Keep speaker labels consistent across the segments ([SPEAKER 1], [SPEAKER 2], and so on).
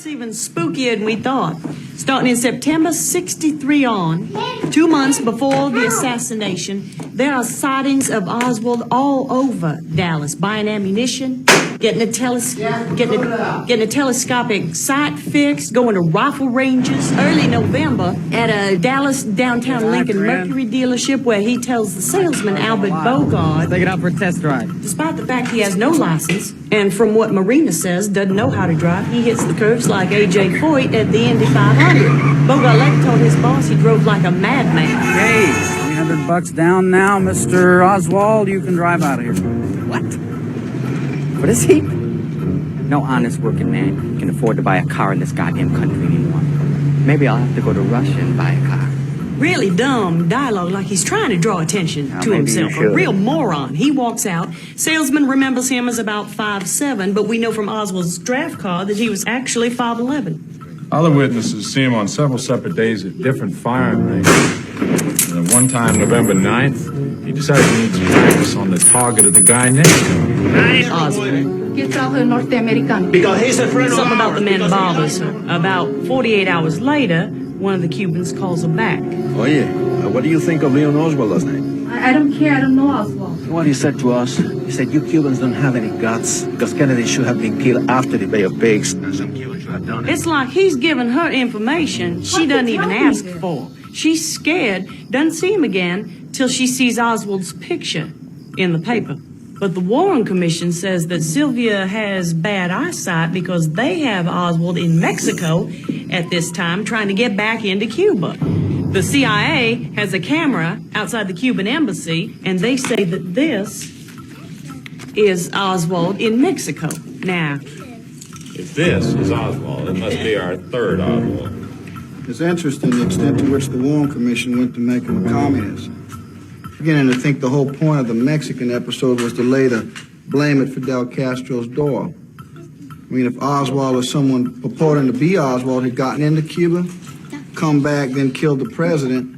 [SPEAKER 1] It's even spookier than we thought. Starting in September 63 on, 2 months before the assassination, there are sightings of Oswald all over Dallas, buying ammunition, getting a telescopic sight fixed, going to rifle ranges. Early November, at a Dallas downtown Lincoln Mercury dealership where he tells the salesman, Albert Bogard,
[SPEAKER 2] take it out for a test drive.
[SPEAKER 1] Despite the fact he has no license, and from what Marina says, doesn't know how to drive, he hits the curves like A.J. Foyt at the Indy 500. Bogart later told his boss he drove like a madman.
[SPEAKER 2] Hey, $300 down now, Mr. Oswald. You can drive out of here. What? What is he? No honest working man can afford to buy a car in this goddamn country anymore. Maybe I'll have to go to Russia and buy a car.
[SPEAKER 1] Really dumb dialogue, like he's trying to draw attention to himself. A real moron. He walks out. Salesman remembers him as about 5'7", but we know from Oswald's draft card that he was actually 5'11".
[SPEAKER 3] Other witnesses see him on several separate days at different firing ranges. And at one time, November 9th, he decided he needs to practice on the target of the guy next to him.
[SPEAKER 1] Oswald.
[SPEAKER 4] Because he's a friend of ours.
[SPEAKER 1] Something about the man bothers her. About 48 hours later, one of the Cubans calls her back.
[SPEAKER 4] Oh, yeah. What do you think of Leon Oswald last night?
[SPEAKER 5] I don't care. I don't know Oswald.
[SPEAKER 4] What he said to us, he said, you Cubans don't have any guts because Kennedy should have been killed after the Bay of Pigs. And some Cubans should have done it.
[SPEAKER 1] It's like he's giving her information she doesn't even ask for. She's scared, doesn't see him again till she sees Oswald's picture in the paper. But the Warren Commission says that Sylvia has bad eyesight because they have Oswald in Mexico at this time trying to get back into Cuba. The CIA has a camera outside the Cuban embassy, and they say that this is Oswald in Mexico. Now,
[SPEAKER 3] If this is Oswald, it must be our third Oswald.
[SPEAKER 6] It's interesting the extent to which the Warren Commission went to make him a communist. Beginning to think the whole point of the Mexican episode was to lay the blame at Fidel Castro's door. I mean, if Oswald or someone purporting to be Oswald had gotten into Cuba, come back, then killed the president,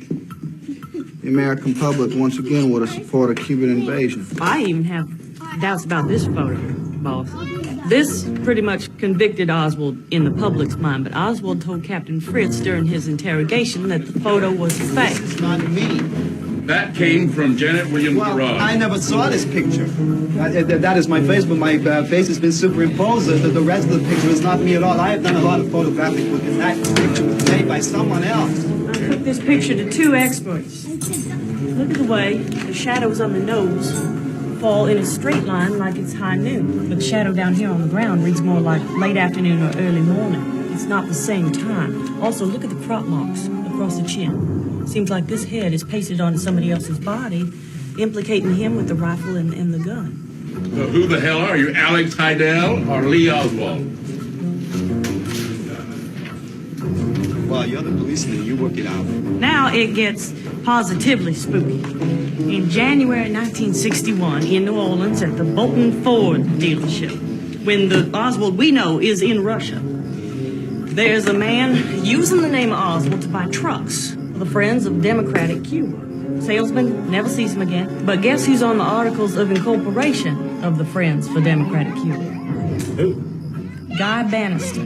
[SPEAKER 6] the American public once again would have supported a Cuban invasion.
[SPEAKER 1] I even have doubts about this photo, boss. This pretty much convicted Oswald in the public's mind, but Oswald told Captain Fritz during his interrogation that the photo was fake.
[SPEAKER 6] It's not me.
[SPEAKER 7] That came from Janet Williams Garage.
[SPEAKER 8] I never saw this picture. That is my face, but my face has been superimposed. The rest of the picture is not me at all. I have done a lot of photographic work, and that picture was made by someone else.
[SPEAKER 1] I took this picture to 2 experts. Look at the way the shadows on the nose fall in a straight line like it's high noon. But the shadow down here on the ground reads more like late afternoon or early morning. It's not the same time. Also, look at the crop marks across the chin. Seems like this head is pasted onto somebody else's body, implicating him with the rifle and the gun.
[SPEAKER 7] Well, who the hell are you, Alex Heidel or Lee Oswald?
[SPEAKER 8] Well, you're the policeman. You work it out.
[SPEAKER 1] Now it gets positively spooky. In January 1961, in New Orleans at the Bolton Ford dealership, when the Oswald we know is in Russia, there's a man using the name of Oswald to buy trucks for the Friends of Democratic Cuba. Salesman never sees him again, but guess who's on the articles of incorporation of the Friends for Democratic Cuba?
[SPEAKER 3] Who?
[SPEAKER 1] Guy Bannister.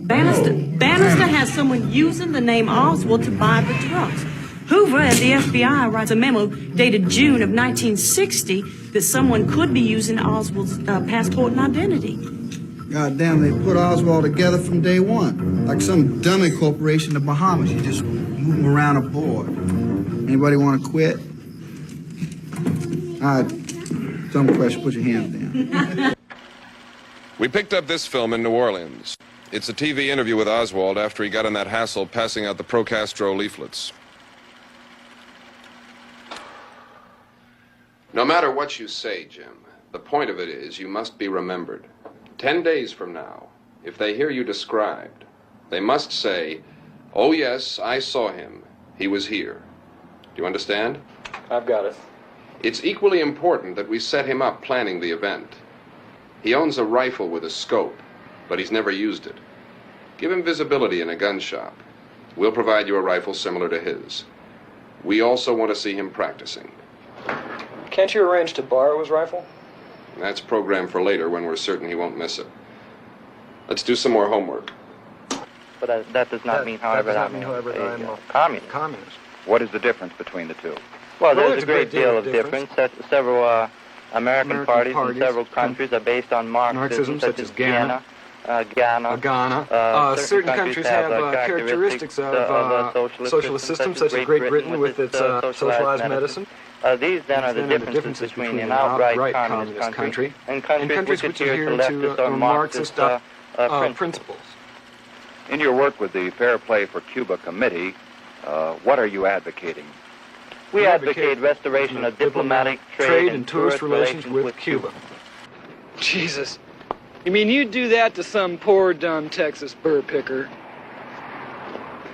[SPEAKER 1] Bannister has someone using the name Oswald to buy the trucks. Hoover at the FBI writes a memo dated June of 1960 that someone could be using Oswald's passport and identity.
[SPEAKER 6] God damn, they put Oswald together from day one. Like some dummy corporation in the Bahamas. You just move him around aboard. Anybody want to quit? All right, dumb question, put your hands down.
[SPEAKER 9] We picked up this film in New Orleans. It's a TV interview with Oswald after he got in that hassle passing out the pro-Castro leaflets. No matter what you say, Jim, the point of it is you must be remembered. 10 days from now, if they hear you described, they must say, "Oh yes, I saw him. He was here." Do you understand?
[SPEAKER 10] I've got it.
[SPEAKER 9] It's equally important that we set him up planning the event. He owns a rifle with a scope, but he's never used it. Give him visibility in a gun shop. We'll provide you a rifle similar to his. We also want to see him practicing.
[SPEAKER 10] Can't you arrange to borrow his rifle?
[SPEAKER 9] That's programmed for later when we're certain he won't miss it. Let's do some more homework.
[SPEAKER 11] But that does not mean, however, that I'm a communist.
[SPEAKER 12] What is the difference between the two?
[SPEAKER 11] Well, there's a great deal of difference. Several American parties in several countries are based on Marxism, such as Ghana.
[SPEAKER 10] Certain countries have characteristics of socialist systems, such as Great Britain with its socialized medicine.
[SPEAKER 11] These then are the differences between an outright communist country and countries which adhere to leftist or Marxist
[SPEAKER 10] principles.
[SPEAKER 12] In your work with the Fair Play for Cuba Committee, what are you advocating?
[SPEAKER 11] We advocate restoration of diplomatic, trade, and tourist relations with Cuba.
[SPEAKER 10] Jesus. You mean you'd do that to some poor, dumb Texas burr picker?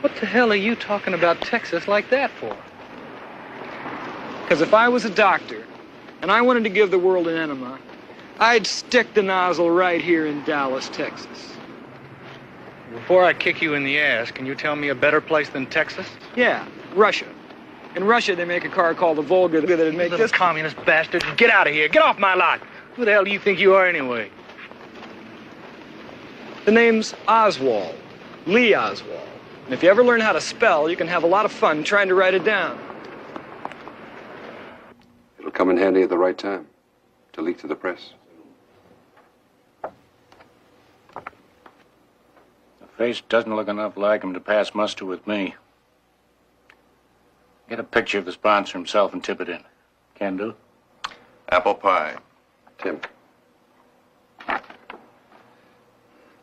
[SPEAKER 10] What the hell are you talking about Texas like that for? Because if I was a doctor, and I wanted to give the world an enema, I'd stick the nozzle right here in Dallas, Texas.
[SPEAKER 13] Before I kick you in the ass, can you tell me a better place than Texas?
[SPEAKER 10] Yeah, Russia. In Russia, they make a car called the Volga that'd make this
[SPEAKER 13] communist bastard. Get out of here. Get off my lot. Who the hell do you think you are anyway?
[SPEAKER 10] The name's Oswald. Lee Oswald. And if you ever learn how to spell, you can have a lot of fun trying to write it down.
[SPEAKER 9] It'll come in handy at the right time to leak to the press.
[SPEAKER 13] The face doesn't look enough like him to pass muster with me. Get a picture of the sponsor himself and tip it in. Can do.
[SPEAKER 9] Apple pie. Tim.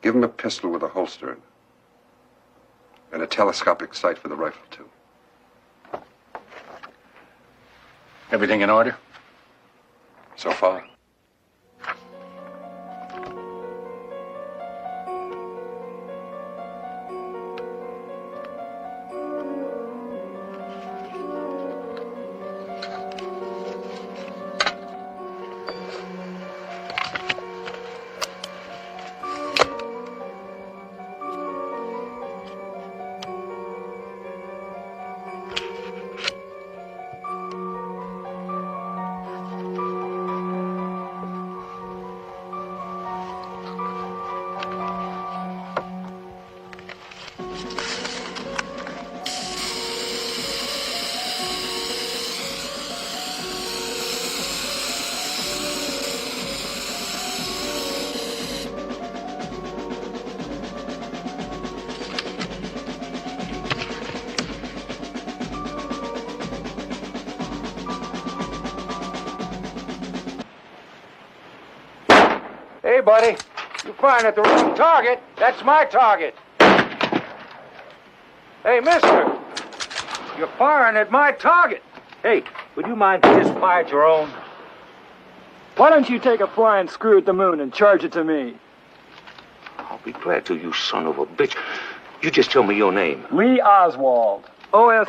[SPEAKER 9] Give him a pistol with a holster in it. And a telescopic sight for the rifle, too.
[SPEAKER 13] Everything in order?
[SPEAKER 9] So far.
[SPEAKER 13] Hey, buddy, you're firing at the wrong target. That's my target. Hey, mister, you're firing at my target. Hey, would you mind if you just fired your own?
[SPEAKER 10] Why don't you take a flying screw at the moon and charge it to me?
[SPEAKER 14] I'll be glad to, you son of a bitch. You just tell me your name.
[SPEAKER 10] Lee Oswald. Oswald.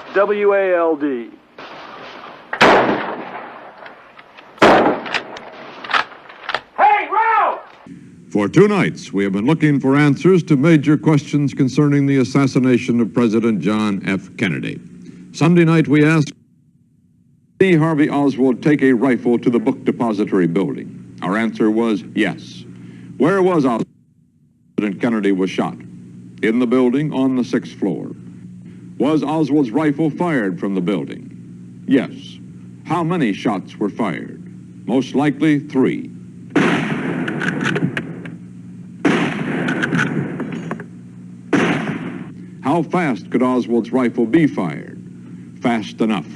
[SPEAKER 3] For 2 nights, we have been looking for answers to major questions concerning the assassination of President John F. Kennedy. Sunday night, we asked, Lee Harvey Oswald take a rifle to the book depository building? Our answer was yes. Where was Oswald when President Kennedy was shot? In the building on the 6th floor. Was Oswald's rifle fired from the building? Yes. How many shots were fired? Most likely 3. How fast could Oswald's rifle be fired? Fast enough.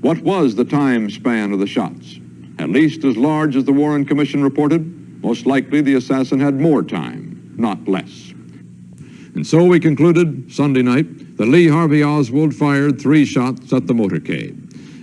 [SPEAKER 3] What was the time span of the shots? At least as large as the Warren Commission reported. Most likely the assassin had more time, not less. And so we concluded Sunday night that Lee Harvey Oswald fired 3 shots at the motorcade.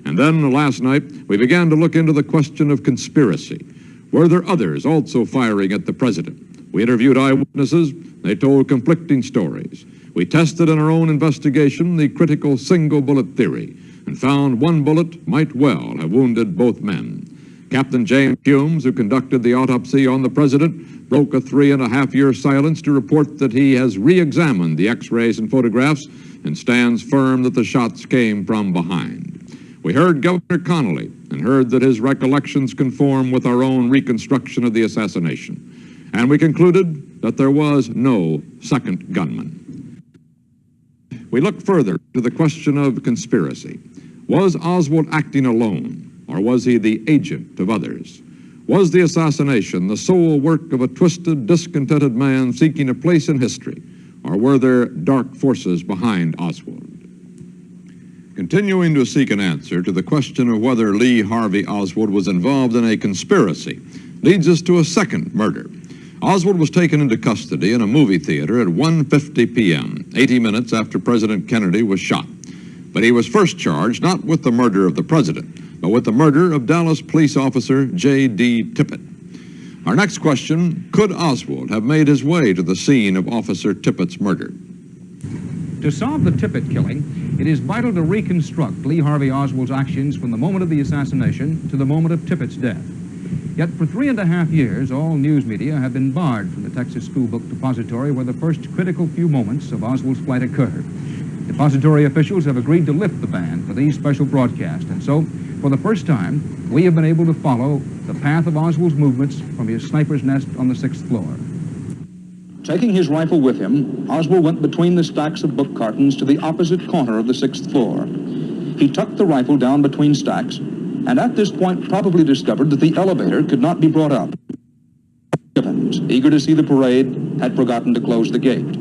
[SPEAKER 3] And then last night we began to look into the question of conspiracy. Were there others also firing at the president? We interviewed eyewitnesses. They told conflicting stories. We tested in our own investigation the critical single bullet theory and found one bullet might well have wounded both men. Captain James Humes, who conducted the autopsy on the president, broke a 3.5-year silence to report that he has re-examined the x-rays and photographs and stands firm that the shots came from behind. We heard Governor Connolly and heard that his recollections conform with our own reconstruction of the assassination. And we concluded that there was no second gunman. We look further to the question of conspiracy. Was Oswald acting alone, or was he the agent of others? Was the assassination the sole work of a twisted, discontented man seeking a place in history, or were there dark forces behind Oswald? Continuing to seek an answer to the question of whether Lee Harvey Oswald was involved in a conspiracy leads us to a second murder. Oswald was taken into custody in a movie theater at 1:50 p.m., 80 minutes after President Kennedy was shot. But he was first charged not with the murder of the president, but with the murder of Dallas police officer J.D. Tippit. Our next question, could Oswald have made his way to the scene of Officer Tippit's murder?
[SPEAKER 15] To solve the Tippit killing, it is vital to reconstruct Lee Harvey Oswald's actions from the moment of the assassination to the moment of Tippit's death. Yet for 3.5 years, all news media have been barred from the Texas School Book Depository where the first critical few moments of Oswald's flight occurred. Depository officials have agreed to lift the ban for these special broadcasts, and so, for the first time, we have been able to follow the path of Oswald's movements from his sniper's nest on the 6th floor.
[SPEAKER 16] Taking his rifle with him, Oswald went between the stacks of book cartons to the opposite corner of the 6th floor. He tucked the rifle down between stacks, and at this point probably discovered that the elevator could not be brought up. Evans, eager to see the parade, had forgotten to close the gate.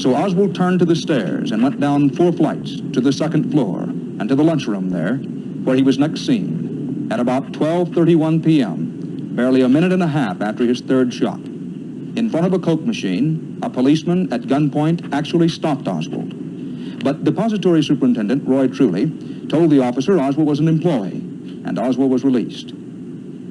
[SPEAKER 16] So Oswald turned to the stairs and went down 4 flights to the 2nd floor and to the lunchroom there, where he was next seen at about 12:31 p.m., barely a minute and a half after his 3rd shot. In front of a Coke machine, a policeman at gunpoint actually stopped Oswald. But Depository Superintendent Roy Truly told the officer Oswald was an employee, and Oswald was released.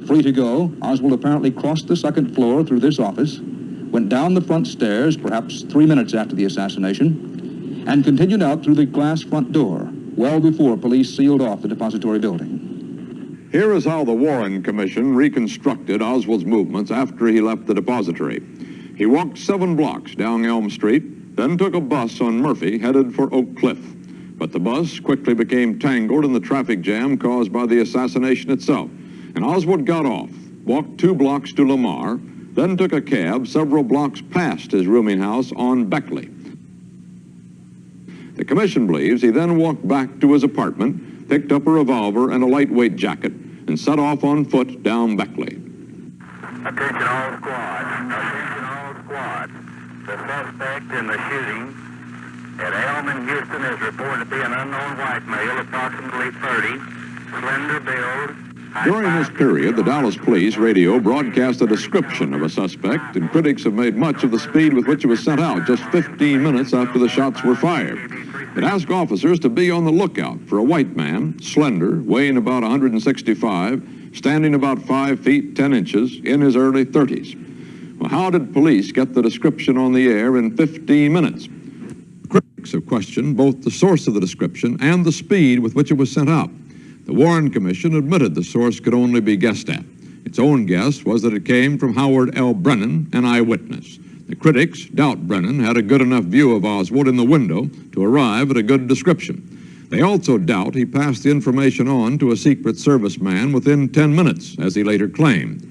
[SPEAKER 16] Free to go, Oswald apparently crossed the 2nd floor through this office, went down the front stairs perhaps 3 minutes after the assassination, and continued out through the glass front door, well before police sealed off the depository building.
[SPEAKER 3] Here is how the Warren Commission reconstructed Oswald's movements after he left the depository. He walked 7 blocks down Elm Street, then took a bus on Murphy headed for Oak Cliff. But the bus quickly became tangled in the traffic jam caused by the assassination itself, and Oswald got off, walked 2 blocks to Lamar, then took a cab several blocks past his rooming house on Beckley. The commission believes he then walked back to his apartment, picked up a revolver and a lightweight jacket, and set off on foot down Beckley.
[SPEAKER 11] Attention all squads. Attention all squads. The suspect in the shooting at Elm in Houston is reported to be an unknown white male, approximately 30, slender build.
[SPEAKER 3] During this period, the Dallas Police radio broadcast a description of a suspect, and critics have made much of the speed with which it was sent out just 15 minutes after the shots were fired. It asked officers to be on the lookout for a white man, slender, weighing about 165, standing about 5 feet 10 inches, in his early 30s. Well, how did police get the description on the air in 15 minutes? Critics have questioned both the source of the description and the speed with which it was sent out. The Warren Commission admitted the source could only be guessed at. Its own guess was that it came from Howard L. Brennan, an eyewitness. The critics doubt Brennan had a good enough view of Oswald in the window to arrive at a good description. They also doubt he passed the information on to a Secret Service man within 10 minutes, as he later claimed.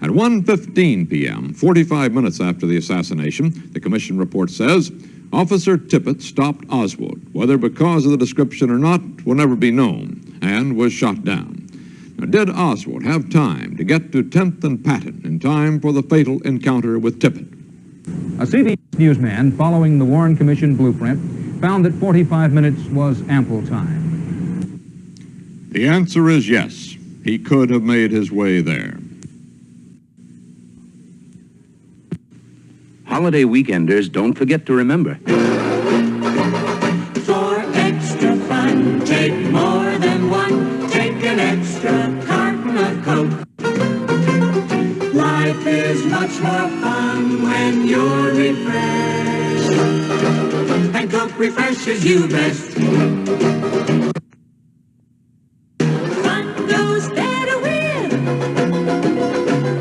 [SPEAKER 3] At 1:15 p.m., 45 minutes after the assassination, the commission report says, Officer Tippit stopped Oswald. Whether because of the description or not will never be known, and was shot down. Now, did Oswald have time to get to 10th and Patton in time for the fatal encounter with Tippit?
[SPEAKER 15] A CBS newsman following the Warren Commission blueprint found that 45 minutes was ample time.
[SPEAKER 3] The answer is yes. He could have made his way there.
[SPEAKER 14] Holiday weekenders, don't forget to remember.
[SPEAKER 17] For extra fun, take more than one. Take an extra carton of Coke. Life is much more fun when you're refreshed. And Coke refreshes you best. Fun goes better with.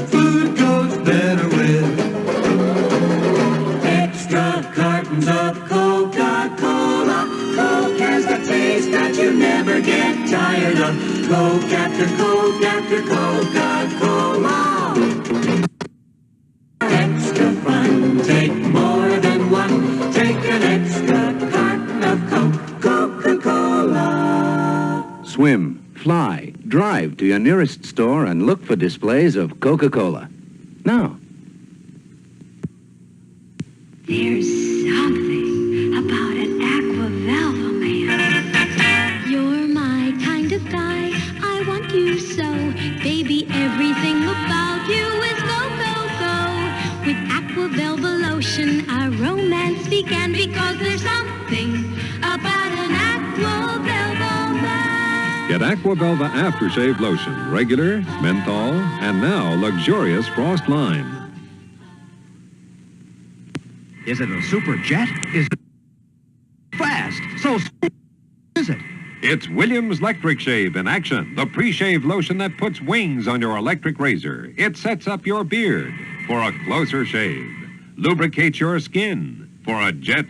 [SPEAKER 17] Food goes better with. Extra cartons of Coca-Cola. Coke has the taste that you never get tired of. Coke after Coke after Coca-Cola. Extra fun. take more than one. Take an extra carton of Coke, Coca-Cola.
[SPEAKER 18] Swim, fly, drive to your nearest store and look for displays of Coca-Cola. Now.
[SPEAKER 19] There's something about an Aqua Velva man. You're my kind of guy, I want you so. Baby, everything about you is go, go, go. With Aqua Velva lotion, our romance began because there's something about an Aqua Velva man.
[SPEAKER 20] Get Aqua Velva Aftershave Lotion, regular, menthol, and now luxurious frost lime.
[SPEAKER 21] Is it a super jet? Is it fast? So is it?
[SPEAKER 20] It's Williams Electric Shave in action, the pre-shave lotion that puts wings on your electric razor. It sets up your beard for a closer shave, lubricates your skin for a jet.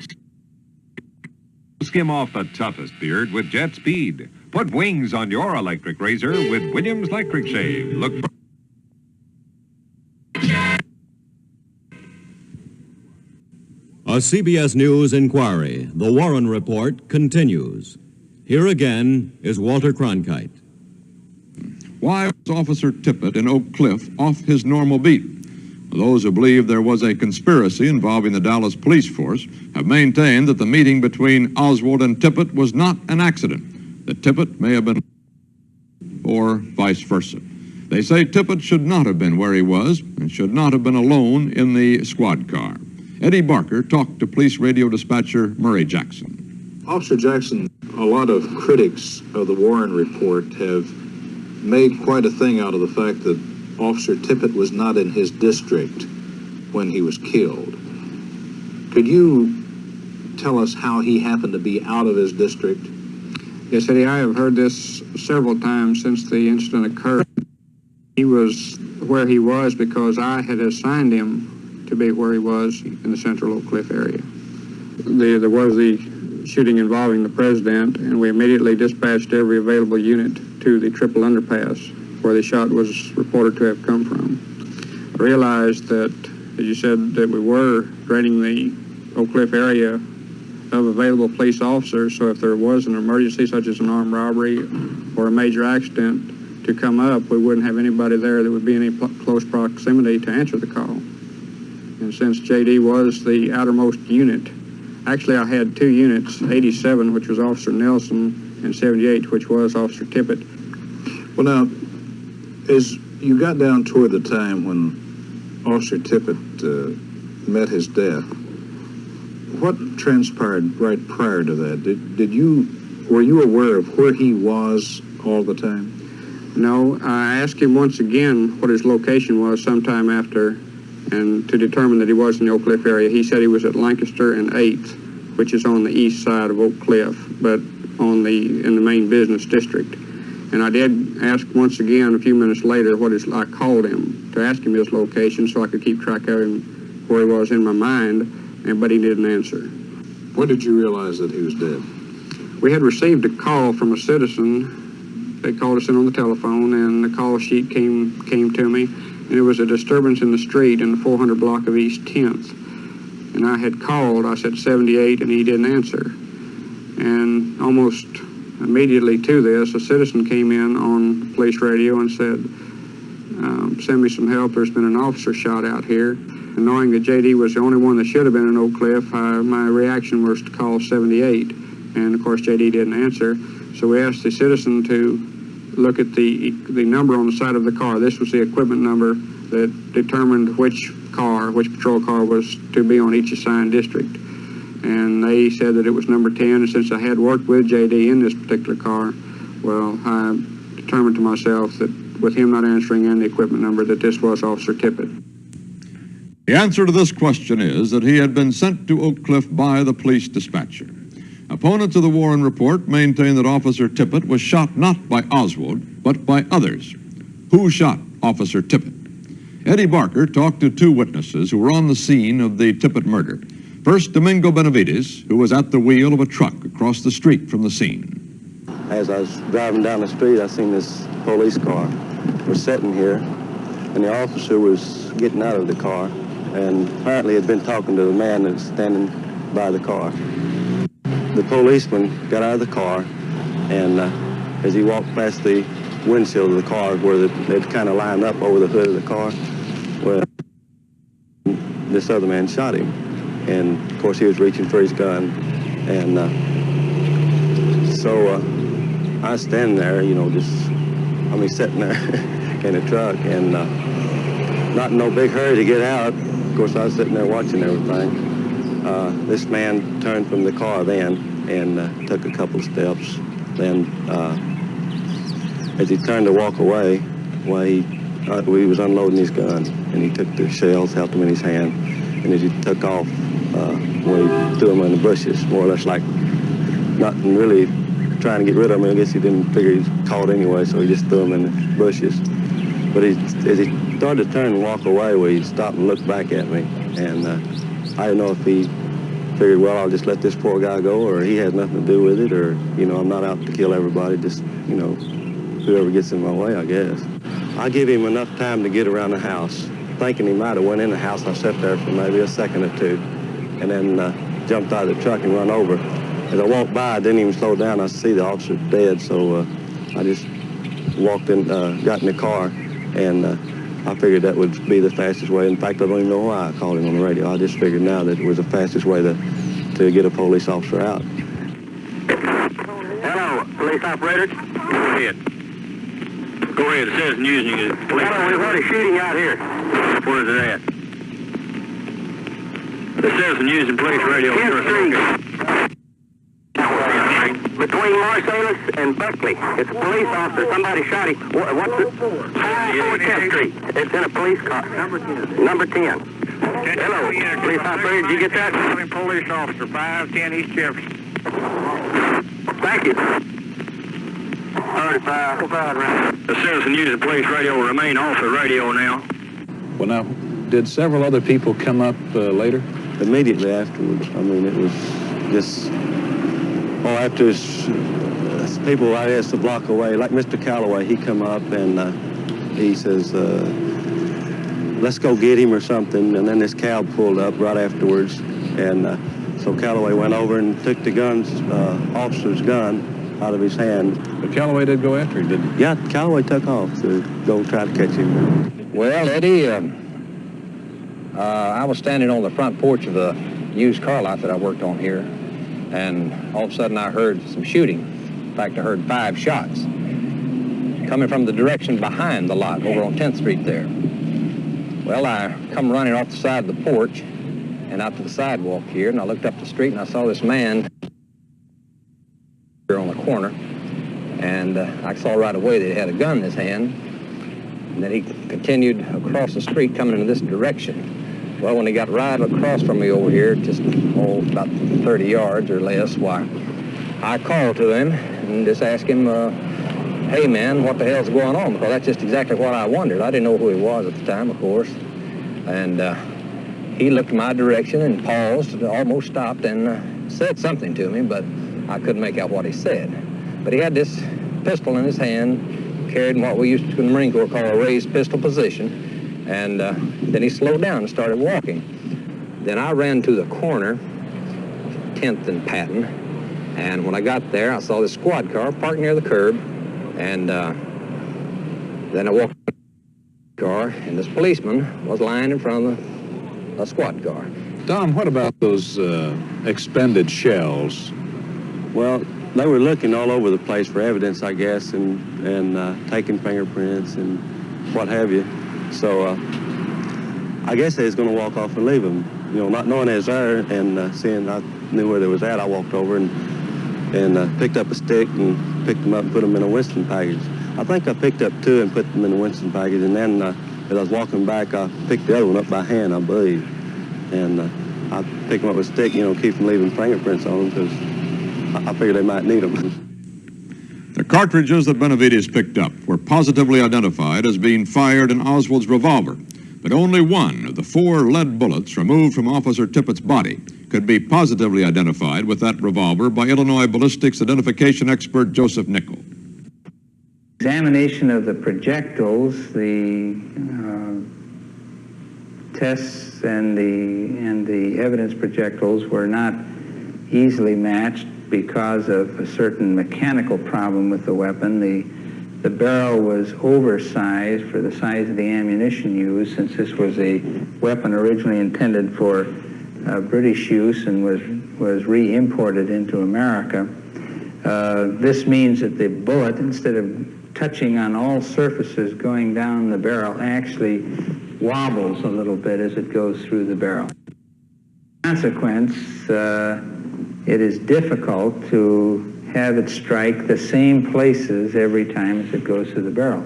[SPEAKER 20] Skim off the toughest beard with jet speed. Put wings on your electric razor with Williams Electric Shave. Look for
[SPEAKER 22] A CBS News inquiry, The Warren Report, continues. Here again is Walter Cronkite.
[SPEAKER 3] Why was Officer Tippett in Oak Cliff off his normal beat? Those who believe there was a conspiracy involving the Dallas police force have maintained that the meeting between Oswald and Tippett was not an accident, that Tippett may have been or vice versa. They say Tippett should not have been where he was and should not have been alone in the squad car. Eddie Barker talked to police radio dispatcher Murray Jackson.
[SPEAKER 23] Officer Jackson, a lot of critics of the Warren Report have made quite a thing out of the fact that Officer Tippett was not in his district when he was killed. Could you tell us how he happened to be out of his district?
[SPEAKER 24] Yes, Eddie, I have heard this several times since the incident occurred. He was where he was because I had assigned him to be where he was in the central Oak Cliff area. There was the shooting involving the president, and we immediately dispatched every available unit to the triple underpass where the shot was reported to have come from. I realized that, as you said, that we were draining the Oak Cliff area of available police officers, so if there was an emergency such as an armed robbery or a major accident to come up, we wouldn't have anybody there that would be in any close proximity to answer the call. And since JD was the outermost unit, actually I had two units, 87, which was Officer Nelson, and 78, which was Officer Tippett.
[SPEAKER 23] Well, now, as you got down toward the time when Officer Tippett met his death, what transpired right prior to that? Were you aware of where he was all the time?
[SPEAKER 24] No, I asked him once again what his location was sometime after, and to determine that he was in the Oak Cliff area. He said he was at Lancaster and 8th, which is on the east side of Oak Cliff, but in the main business district. And I did ask once again a few minutes later I called him to ask him his location so I could keep track of him where he was in my mind, but he didn't answer.
[SPEAKER 23] When did you realize that he was dead?
[SPEAKER 24] We had received a call from a citizen. They called us in on the telephone, and the call sheet came to me, and it was a disturbance in the street in the 400 block of East 10th. And I had called, I said 78, and he didn't answer. And almost immediately to this, a citizen came in on police radio and said, send me some help, there's been an officer shot out here. And knowing that JD was the only one that should have been in Oak Cliff, my reaction was to call 78. And of course JD didn't answer. So we asked the citizen to look at the number on the side of the car. This was the equipment number that determined which patrol car was to be on each assigned district. And they said that it was number 10, and since I had worked with JD in this particular car, well, I determined to myself that with him not answering and the equipment number, that this was Officer Tippett.
[SPEAKER 3] The answer to this question is that he had been sent to Oak Cliff by the police dispatcher. Opponents of the Warren Report maintain that Officer Tippett was shot not by Oswald, but by others. Who shot Officer Tippett? Eddie Barker talked to two witnesses who were on the scene of the Tippett murder. First, Domingo Benavides, who was at the wheel of a truck across the street from the scene.
[SPEAKER 25] As I was driving down the street, I seen this police car was sitting here, and the officer was getting out of the car, and apparently had been talking to the man that's standing by the car. The policeman got out of the car, and as he walked past the windshield of the car where they'd kind of lined up over the hood of the car, well, this other man shot him. And, of course, he was reaching for his gun. And so I was standing there, you know, sitting there in the truck and not in no big hurry to get out. Of course, I was sitting there watching everything. This man turned from the car then and took a couple of steps. Then, as he turned to walk away, well, he was unloading his gun, and he took the shells, held them in his hand, and as he took off, well, he threw them in the bushes, more or less like nothing really trying to get rid of them. I guess he didn't figure he was caught anyway, so he just threw them in the bushes. But as he started to turn and walk away, well, he stopped and looked back at me, and I didn't know if he figured, well, I'll just let this poor guy go, or he had nothing to do with it, or, you know, I'm not out to kill everybody, just, you know, whoever gets in my way, I guess. I give him enough time to get around the house, thinking he might have went in the house. I sat there for maybe a second or two, and then jumped out of the truck and run over. As I walked by, I didn't even slow down. I see the officer dead, so I just walked in, got in the car, and I figured that would be the fastest way. In fact, I don't even know why I called him on the radio. I just figured now that it was the fastest way to get a police officer out.
[SPEAKER 11] Hello, police operator. Go ahead. Go ahead. It says using it. Hello, we've had a shooting out here. Where is it at? It says using police radio. 10th Street. Between Marsalis and Buckley. It's a police officer. Somebody shot him. What's it? 10th Street. It's in a police car. Number 10. Number 10. Hello, police operator. Did you get that? Police officer, 510 East Jefferson. Thank you. 35. The citizen using police radio will remain off the radio now.
[SPEAKER 23] Well, now, did several other people come up later?
[SPEAKER 25] Immediately afterwards. I mean, it was just... Oh, after people, I guess, a block away, like Mr. Calloway, he come up and he says, let's go get him or something. And then this cab pulled up right afterwards. And so Calloway went over and took the officer's gun out of his hand.
[SPEAKER 23] But Calloway did go after him, didn't he?
[SPEAKER 25] Yeah, Calloway took off to go try to catch him.
[SPEAKER 2] Well, Eddie, I was standing on the front porch of the used car lot that I worked on here. And all of a sudden I heard some shooting. In fact, I heard 5 shots coming from the direction behind the lot over on 10th Street there. Well, I come running off the side of the porch and out to the sidewalk here, and I looked up the street and I saw this man here on the corner, and I saw right away that he had a gun in his hand, and then he continued across the street coming in this direction. Well, when he got right across from me over here, just about 30 yards or less, why, I called to him and just asked him, hey, man, what the hell's going on? Because that's just exactly what I wondered. I didn't know who he was at the time, of course. And he looked my direction and paused, almost stopped, and said something to me, but I couldn't make out what he said. But he had this pistol in his hand, carried in what we used to in the Marine Corps call a raised pistol position. And then he slowed down and started walking. Then I ran to the corner, 10th and Patton, and when I got there, I saw this squad car parked near the curb, and then I walked to the car, and this policeman was lying in front of a squad car.
[SPEAKER 23] Tom, what about those expended shells?
[SPEAKER 25] Well, they were looking all over the place for evidence, I guess, and taking fingerprints and what have you. So I guess they was going to walk off and leave them, you know, not knowing they was there, and seeing I knew where they was at, I walked over and picked up a stick and picked them up and put them in a Winston package. I think I picked up 2 and put them in a Winston package, and then as I was walking back, I picked the other one up by hand, I believe, and I picked them up with a stick, you know, keep from leaving fingerprints on them, because I figured they might need them.
[SPEAKER 3] The cartridges that Benavides picked up were positively identified as being fired in Oswald's revolver, but only one of the 4 lead bullets removed from Officer Tippett's body could be positively identified with that revolver by Illinois ballistics identification expert Joseph Nickel.
[SPEAKER 4] Examination of the projectiles, the tests
[SPEAKER 1] and the evidence projectiles were not easily matched because of a certain mechanical problem with the weapon. The barrel was oversized for the size of the ammunition used, since this was a weapon originally intended for British use and was re-imported into America. This means that the bullet, instead of touching on all surfaces going down the barrel, actually wobbles a little bit as it goes through the barrel. As a consequence, it is difficult to have it strike the same places every time as it goes through the barrel,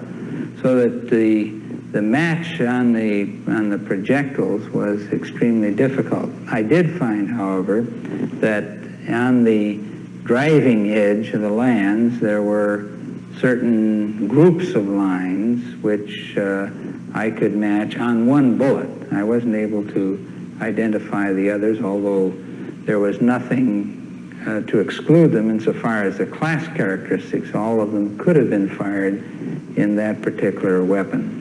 [SPEAKER 1] so that the match on the projectiles was extremely difficult. I did find, however, that on the driving edge of the lands there were certain groups of lines which I could match on one bullet. I wasn't able to identify the others, although there was nothing to exclude them insofar as the class characteristics. All of them could have been fired in that particular weapon.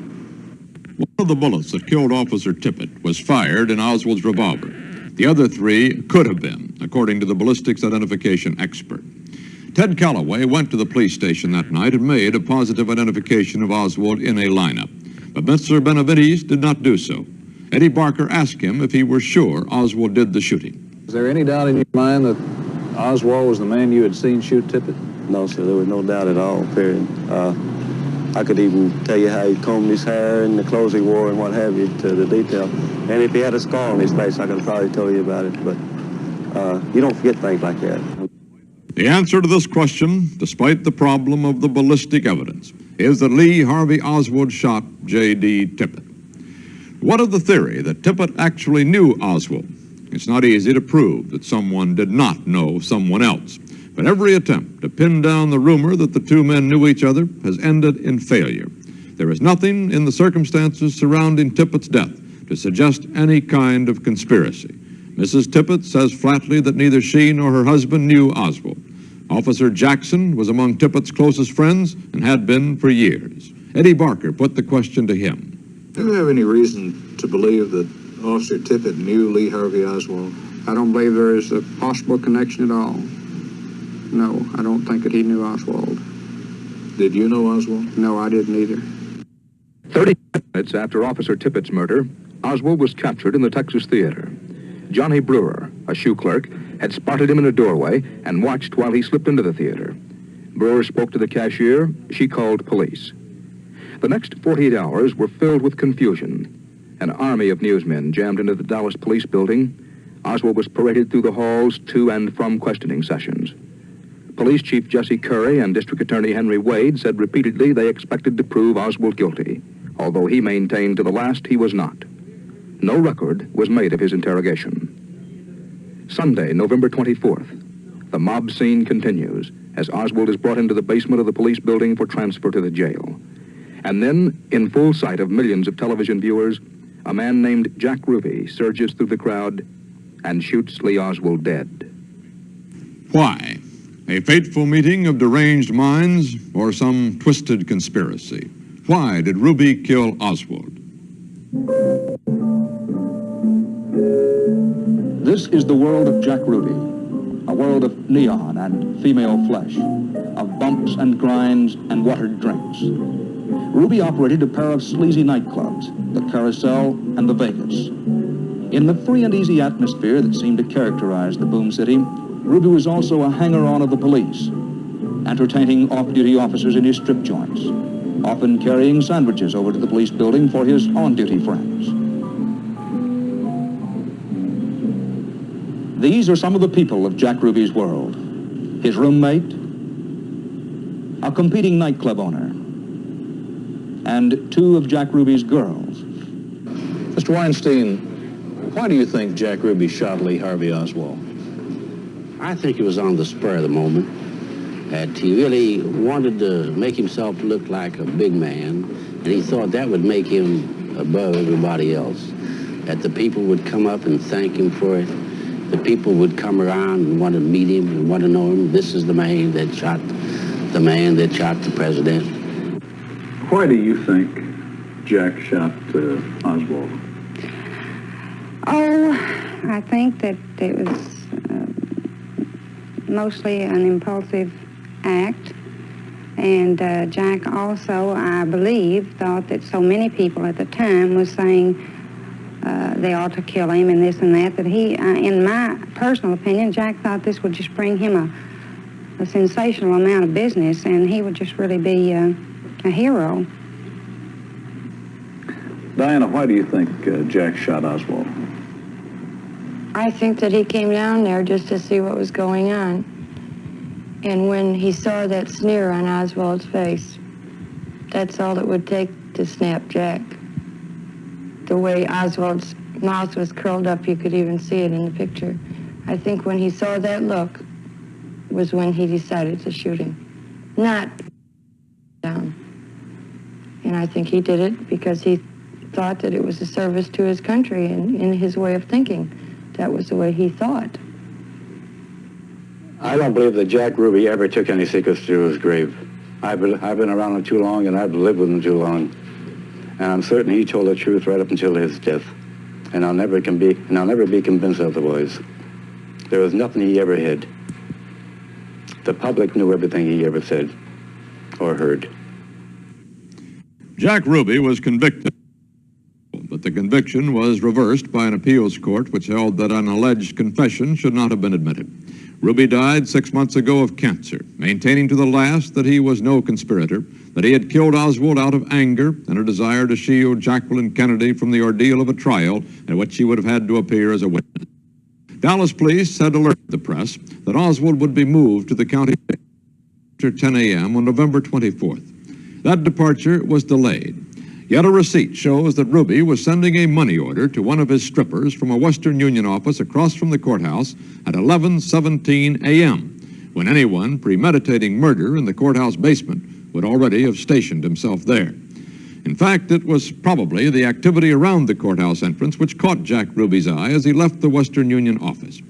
[SPEAKER 3] One of the bullets that killed Officer Tippit was fired in Oswald's revolver. The other three could have been, according to the ballistics identification expert. Ted Calloway went to the police station that night and made a positive identification of Oswald in a lineup. But Mr. Benavides did not do so. Eddie Barker asked him if he were sure Oswald did the shooting.
[SPEAKER 23] Is there any doubt in your mind that Oswald was the man you had seen shoot Tippit?
[SPEAKER 25] No, sir, there was no doubt at all, period. I could even tell you how he combed his hair and the clothes he wore and what have you, to the detail. And if he had a scar on his face, I could have probably told you about it, but you don't forget things like that.
[SPEAKER 3] The answer to this question, despite the problem of the ballistic evidence, is that Lee Harvey Oswald shot J.D. Tippit. What of the theory that Tippit actually knew Oswald? It's not easy to prove that someone did not know someone else, but every attempt to pin down the rumor that the two men knew each other has ended in failure. There is nothing in the circumstances surrounding Tippit's death to suggest any kind of conspiracy. Mrs. Tippit says flatly that neither she nor her husband knew Oswald. Officer Jackson was among Tippit's closest friends and had been for years. Eddie Barker put the question to him.
[SPEAKER 23] Do you have any reason to believe that Officer Tippit knew Lee Harvey Oswald?
[SPEAKER 24] I don't believe there is a possible connection at all. No, I don't think that he knew Oswald.
[SPEAKER 23] Did you know Oswald?
[SPEAKER 24] No, I didn't either.
[SPEAKER 16] 30 minutes after Officer Tippit's murder, Oswald was captured in the Texas Theater. Johnny Brewer, a shoe clerk, had spotted him in a doorway and watched while he slipped into the theater. Brewer spoke to the cashier. She called police. The next 48 hours were filled with confusion. An army of newsmen jammed into the Dallas police building. Oswald was paraded through the halls to and from questioning sessions. Police Chief Jesse Curry and District Attorney Henry Wade said repeatedly they expected to prove Oswald guilty, although he maintained to the last he was not. No record was made of his interrogation. Sunday, November 24th. The mob scene continues as Oswald is brought into the basement of the police building for transfer to the jail. And then, in full sight of millions of television viewers, a man named Jack Ruby surges through the crowd and shoots Lee Oswald dead.
[SPEAKER 3] Why? A fateful meeting of deranged minds or some twisted conspiracy? Why did Ruby kill Oswald?
[SPEAKER 16] This is the world of Jack Ruby, a world of neon and female flesh, of bumps and grinds and watered drinks. Ruby operated a pair of sleazy nightclubs, the Carousel and the Vegas. In the free and easy atmosphere that seemed to characterize the Boom City, Ruby was also a hanger-on of the police, entertaining off-duty officers in his strip joints, often carrying sandwiches over to the police building for his on-duty friends. These are some of the people of Jack Ruby's world. His roommate, a competing nightclub owner, and two of Jack Ruby's girls.
[SPEAKER 23] Mr. Weinstein, why do you think Jack Ruby shot Lee Harvey Oswald?
[SPEAKER 14] I think it was on the spur of the moment. That he really wanted to make himself look like a big man, and he thought that would make him above everybody else. That the people would come up and thank him for it. The people would come around and want to meet him and want to know him. This is the man that shot the president.
[SPEAKER 23] Why do you think Jack shot Oswald?
[SPEAKER 4] Oh, I think that it was mostly an impulsive act. And Jack also, I believe, thought that so many people at the time was saying they ought to kill him and this and that, that he, in my personal opinion, Jack thought this would just bring him a sensational amount of business, and he would just really be a hero.
[SPEAKER 23] Diana, why do you think Jack shot Oswald?
[SPEAKER 5] I think that he came down there just to see what was going on. And when he saw that sneer on Oswald's face, that's all it would take to snap Jack. The way Oswald's mouth was curled up, you could even see it in the picture. I think when he saw that look was when he decided to shoot him. Not down. And I think he did it because he thought that it was a service to his country, and in his way of thinking, that was the way he thought.
[SPEAKER 6] I don't believe that Jack Ruby ever took any secrets to his grave. I've been around him too long, and I've lived with him too long. And I'm certain he told the truth right up until his death. And I'll never be convinced otherwise. There was nothing he ever hid. The public knew everything he ever said or heard.
[SPEAKER 3] Jack Ruby was convicted, but the conviction was reversed by an appeals court which held that an alleged confession should not have been admitted. Ruby died 6 months ago of cancer, maintaining to the last that he was no conspirator, that he had killed Oswald out of anger and a desire to shield Jacqueline Kennedy from the ordeal of a trial at which she would have had to appear as a witness. Dallas police had alerted the press that Oswald would be moved to the county after 10 a.m. on November 24th. That departure was delayed. Yet a receipt shows that Ruby was sending a money order to one of his strippers from a Western Union office across from the courthouse at 11:17 a.m., when anyone premeditating murder in the courthouse basement would already have stationed himself there. In fact, it was probably the activity around the courthouse entrance which caught Jack Ruby's eye as he left the Western Union office.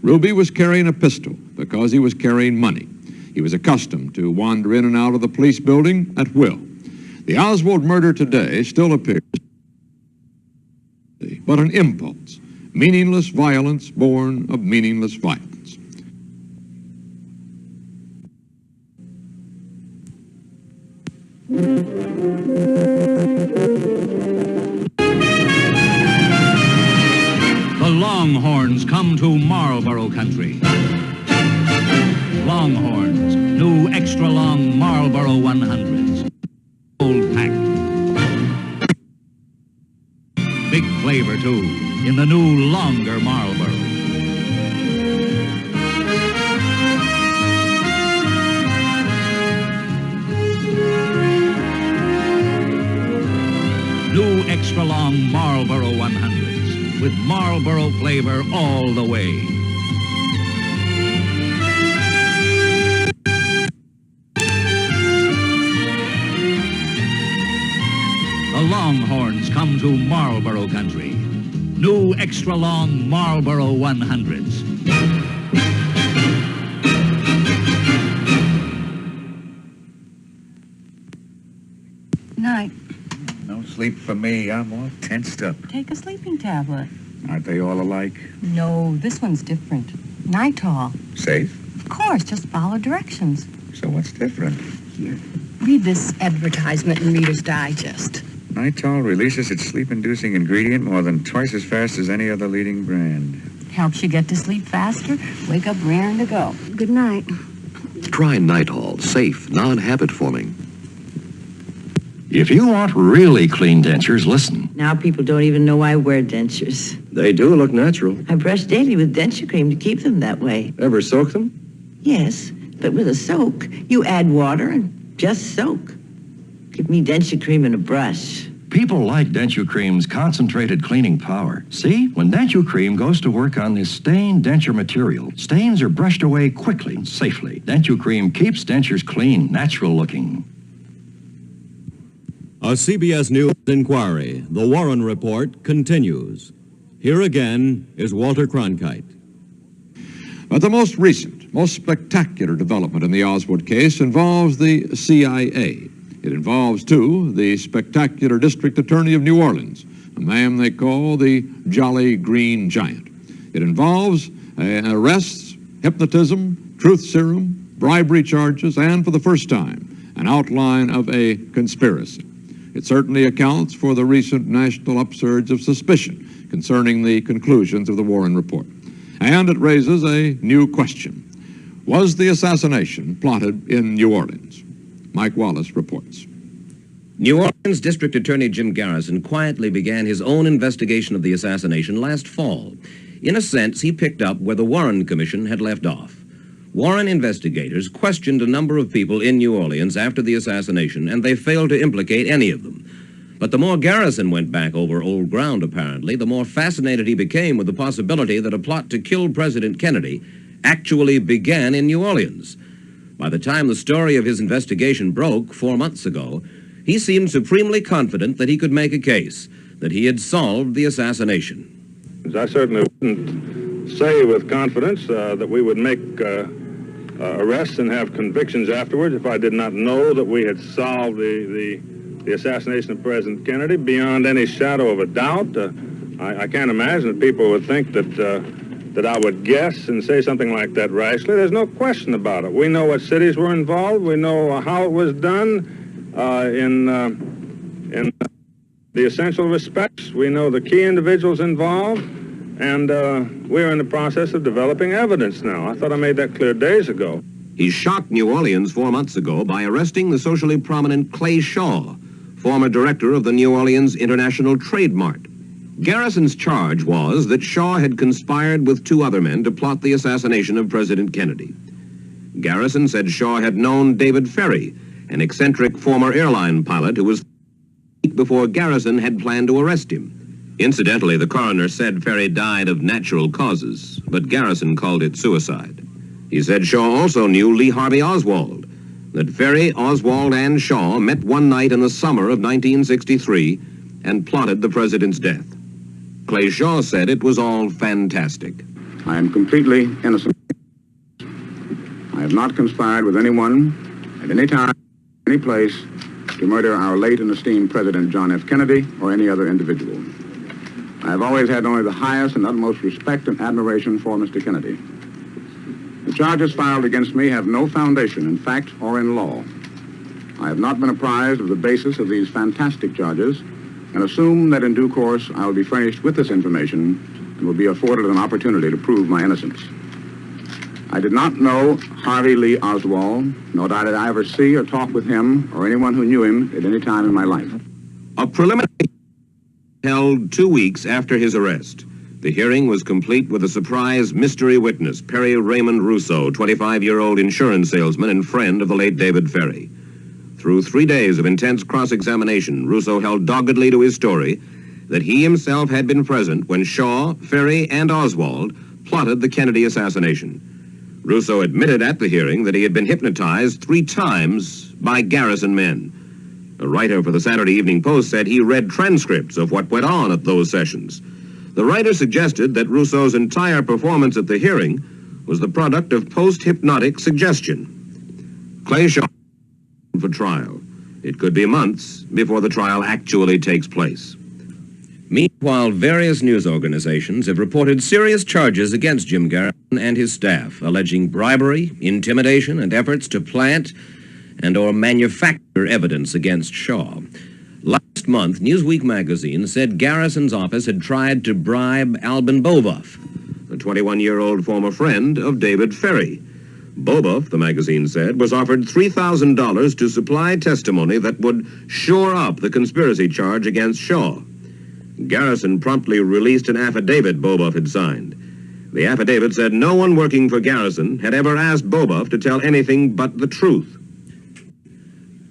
[SPEAKER 3] Ruby was carrying a pistol because he was carrying money. He was accustomed to wander in and out of the police building at will. The Oswald murder today still appears but an impulse, meaningless violence born of meaningless violence.
[SPEAKER 21] The Longhorns come to Marlboro country. Longhorns, new extra long Marlboro 100s. Old pack. Big flavor, too, in the new longer Marlboro. New extra long Marlboro 100s with Marlboro flavor all the way. The Longhorns come to Marlboro country. New extra long Marlboro 100s.
[SPEAKER 7] Night.
[SPEAKER 8] No sleep for me. I'm all tensed up.
[SPEAKER 7] Take a sleeping tablet.
[SPEAKER 8] Aren't they all alike?
[SPEAKER 7] No, this one's different. Nitol.
[SPEAKER 8] Safe?
[SPEAKER 7] Of course, just follow directions.
[SPEAKER 8] So what's different?
[SPEAKER 7] Here. Read this advertisement in Reader's Digest.
[SPEAKER 8] Nitol releases its sleep-inducing ingredient more than twice as fast as any other leading brand.
[SPEAKER 7] Helps you get to sleep faster, wake up raring to go. Good night.
[SPEAKER 26] Try Nitol, safe, non-habit forming. If you want really clean dentures, listen.
[SPEAKER 27] Now people don't even know I wear dentures.
[SPEAKER 26] They do look natural.
[SPEAKER 27] I brush daily with denture cream to keep them that way.
[SPEAKER 26] Ever soak them?
[SPEAKER 27] Yes, but with a soak, you add water and just soak. Give me denture cream and a brush.
[SPEAKER 26] People like Denture Cream's concentrated cleaning power. See, when Denture Cream goes to work on this stained denture material, stains are brushed away quickly and safely. Denture Cream keeps dentures clean, natural looking.
[SPEAKER 22] A CBS News inquiry, The Warren Report, continues. Here again is Walter Cronkite.
[SPEAKER 3] But the most recent, most spectacular development in the Oswald case involves the CIA. It involves, too, the spectacular District Attorney of New Orleans, a man they call the Jolly Green Giant. It involves arrests, hypnotism, truth serum, bribery charges, and for the first time, an outline of a conspiracy. It certainly accounts for the recent national upsurge of suspicion concerning the conclusions of the Warren Report. And it raises a new question. Was the assassination plotted in New Orleans? Mike Wallace reports.
[SPEAKER 9] New Orleans District Attorney Jim Garrison quietly began his own investigation of the assassination last fall. In a sense, he picked up where the Warren Commission had left off. Warren investigators questioned a number of people in New Orleans after the assassination, and they failed to implicate any of them. But the more Garrison went back over old ground, apparently, the more fascinated he became with the possibility that a plot to kill President Kennedy actually began in New Orleans. By the time the story of his investigation broke 4 months ago, he seemed supremely confident that he could make a case, that he had solved the assassination.
[SPEAKER 23] I certainly wouldn't say with confidence that we would make arrests and have convictions afterwards if I did not know that we had solved the assassination of President Kennedy beyond any shadow of a doubt. I can't imagine that people would think that I would guess and say something like that rashly. There's no question about it. We know what cities were involved. We know how it was done in the essential respects. We know the key individuals involved, and we're in the process of developing evidence now. I thought I made that clear days ago.
[SPEAKER 9] He shocked New Orleans 4 months ago by arresting the socially prominent Clay Shaw, former director of the New Orleans International Trade Mart. Garrison's charge was that Shaw had conspired with 2 other men to plot the assassination of President Kennedy. Garrison said Shaw had known David Ferry, an eccentric former airline pilot who was before Garrison had planned to arrest him. Incidentally, the coroner said Ferry died of natural causes, but Garrison called it suicide. He said Shaw also knew Lee Harvey Oswald, that Ferry, Oswald, and Shaw met one night in the summer of 1963 and plotted the president's death. Clay Shaw said it was all fantastic.
[SPEAKER 10] I am completely innocent. I have not conspired with anyone at any time, any place, to murder our late and esteemed President John F. Kennedy or any other individual. I have always had only the highest and utmost respect and admiration for Mr. Kennedy. The charges filed against me have no foundation in fact or in law. I have not been apprised of the basis of these fantastic charges and assume that in due course I will be furnished with this information and will be afforded an opportunity to prove my innocence. I did not know Harvey Lee Oswald, nor did I ever see or talk with him or anyone who knew him at any time in my life.
[SPEAKER 9] A preliminary held 2 weeks after his arrest. The hearing was complete with a surprise mystery witness, Perry Raymond Rousseau, 25-year-old insurance salesman and friend of the late David Ferry. Through 3 days of intense cross-examination, Rousseau held doggedly to his story that he himself had been present when Shaw, Ferry, and Oswald plotted the Kennedy assassination. Rousseau admitted at the hearing that he had been hypnotized 3 times by Garrison men. A writer for the Saturday Evening Post said he read transcripts of what went on at those sessions. The writer suggested that Rousseau's entire performance at the hearing was the product of post-hypnotic suggestion. Clay Shaw for trial. It could be months before the trial actually takes place. Meanwhile, various news organizations have reported serious charges against Jim Garrison and his staff, alleging bribery, intimidation, and efforts to plant and or manufacture evidence against Shaw. Last month, Newsweek magazine said Garrison's office had tried to bribe Alban Boboff, a 21-year-old former friend of David Ferry. Boboff, the magazine said, was offered $3,000 to supply testimony that would shore up the conspiracy charge against Shaw. Garrison promptly released an affidavit Boboff had signed. The affidavit said no one working for Garrison had ever asked Boboff to tell anything but the truth.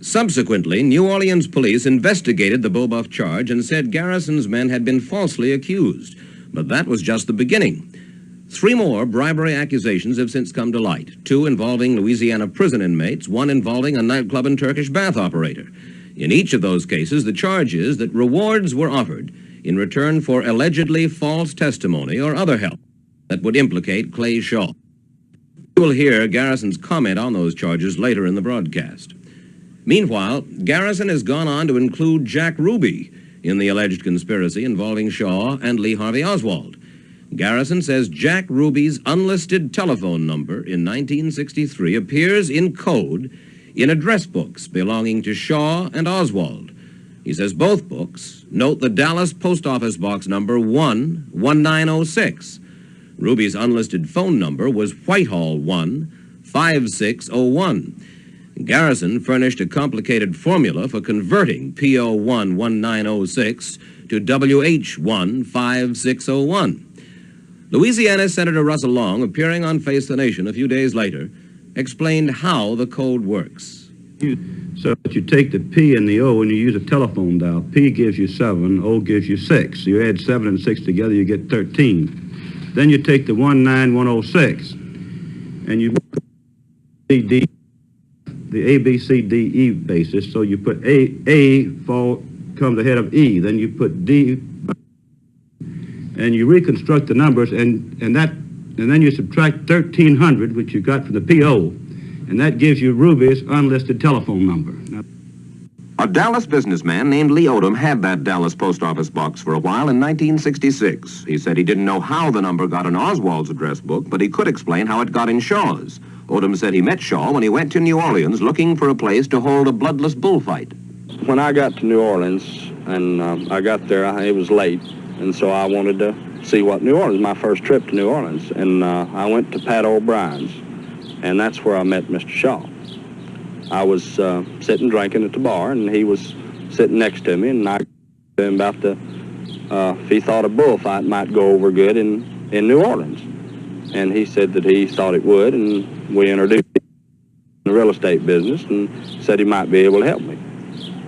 [SPEAKER 9] Subsequently, New Orleans police investigated the Boboff charge and said Garrison's men had been falsely accused. But that was just the beginning. 3 more bribery accusations have since come to light, 2 involving Louisiana prison inmates, 1 involving a nightclub and Turkish bath operator. In each of those cases, the charge is that rewards were offered in return for allegedly false testimony or other help that would implicate Clay Shaw. You will hear Garrison's comment on those charges later in the broadcast. Meanwhile, Garrison has gone on to include Jack Ruby in the alleged conspiracy involving Shaw and Lee Harvey Oswald. Garrison says Jack Ruby's unlisted telephone number in 1963 appears in code in address books belonging to Shaw and Oswald. He says both books note the Dallas Post Office box number 11906. Ruby's unlisted phone number was Whitehall 15601. Garrison furnished a complicated formula for converting PO 11906 to WH 15601. Louisiana Senator Russell Long, appearing on Face the Nation a few days later, explained how the code works.
[SPEAKER 12] So you take the P and the O and you use a telephone dial. P gives you 7, O gives you 6. So you add 7 and 6 together, you get 13. Then you take the 19106 and you the A, B, C, D, E basis. So you put A comes ahead of E. Then you put D, and you reconstruct the numbers, and then you subtract 1300, which you got from the PO, and that gives you Ruby's unlisted telephone number. Now,
[SPEAKER 9] a Dallas businessman named Lee Odom had that Dallas post office box for a while in 1966. He said he didn't know how the number got in Oswald's address book, but he could explain how it got in Shaw's. Odom said he met Shaw when he went to New Orleans looking for a place to hold a bloodless bullfight.
[SPEAKER 13] When I got to New Orleans, and I got there, it was late, and so I wanted to see what New Orleans, my first trip to New Orleans, and I went to Pat O'Brien's, and that's where I met Mr. Shaw. I was sitting drinking at the bar, and he was sitting next to me, and I asked him about if he thought a bullfight might go over good in New Orleans. And he said that he thought it would, and we introduced him in the real estate business and said he might be able to help me.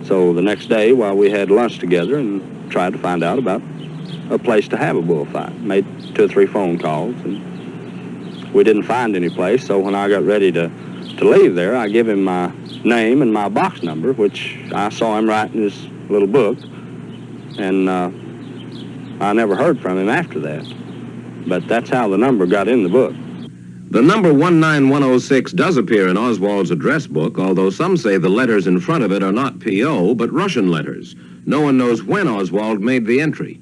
[SPEAKER 13] So the next day, while we had lunch together and tried to find out about a place to have a bullfight, made 2 or 3 phone calls, and we didn't find any place. So when I got ready to leave there, I gave him my name and my box number, which I saw him write in his little book, and I never heard from him after that. But that's how the number got in the book.
[SPEAKER 9] The number 19106 does appear in Oswald's address book, although some say the letters in front of it are not P.O., but Russian letters. No one knows when Oswald made the entry.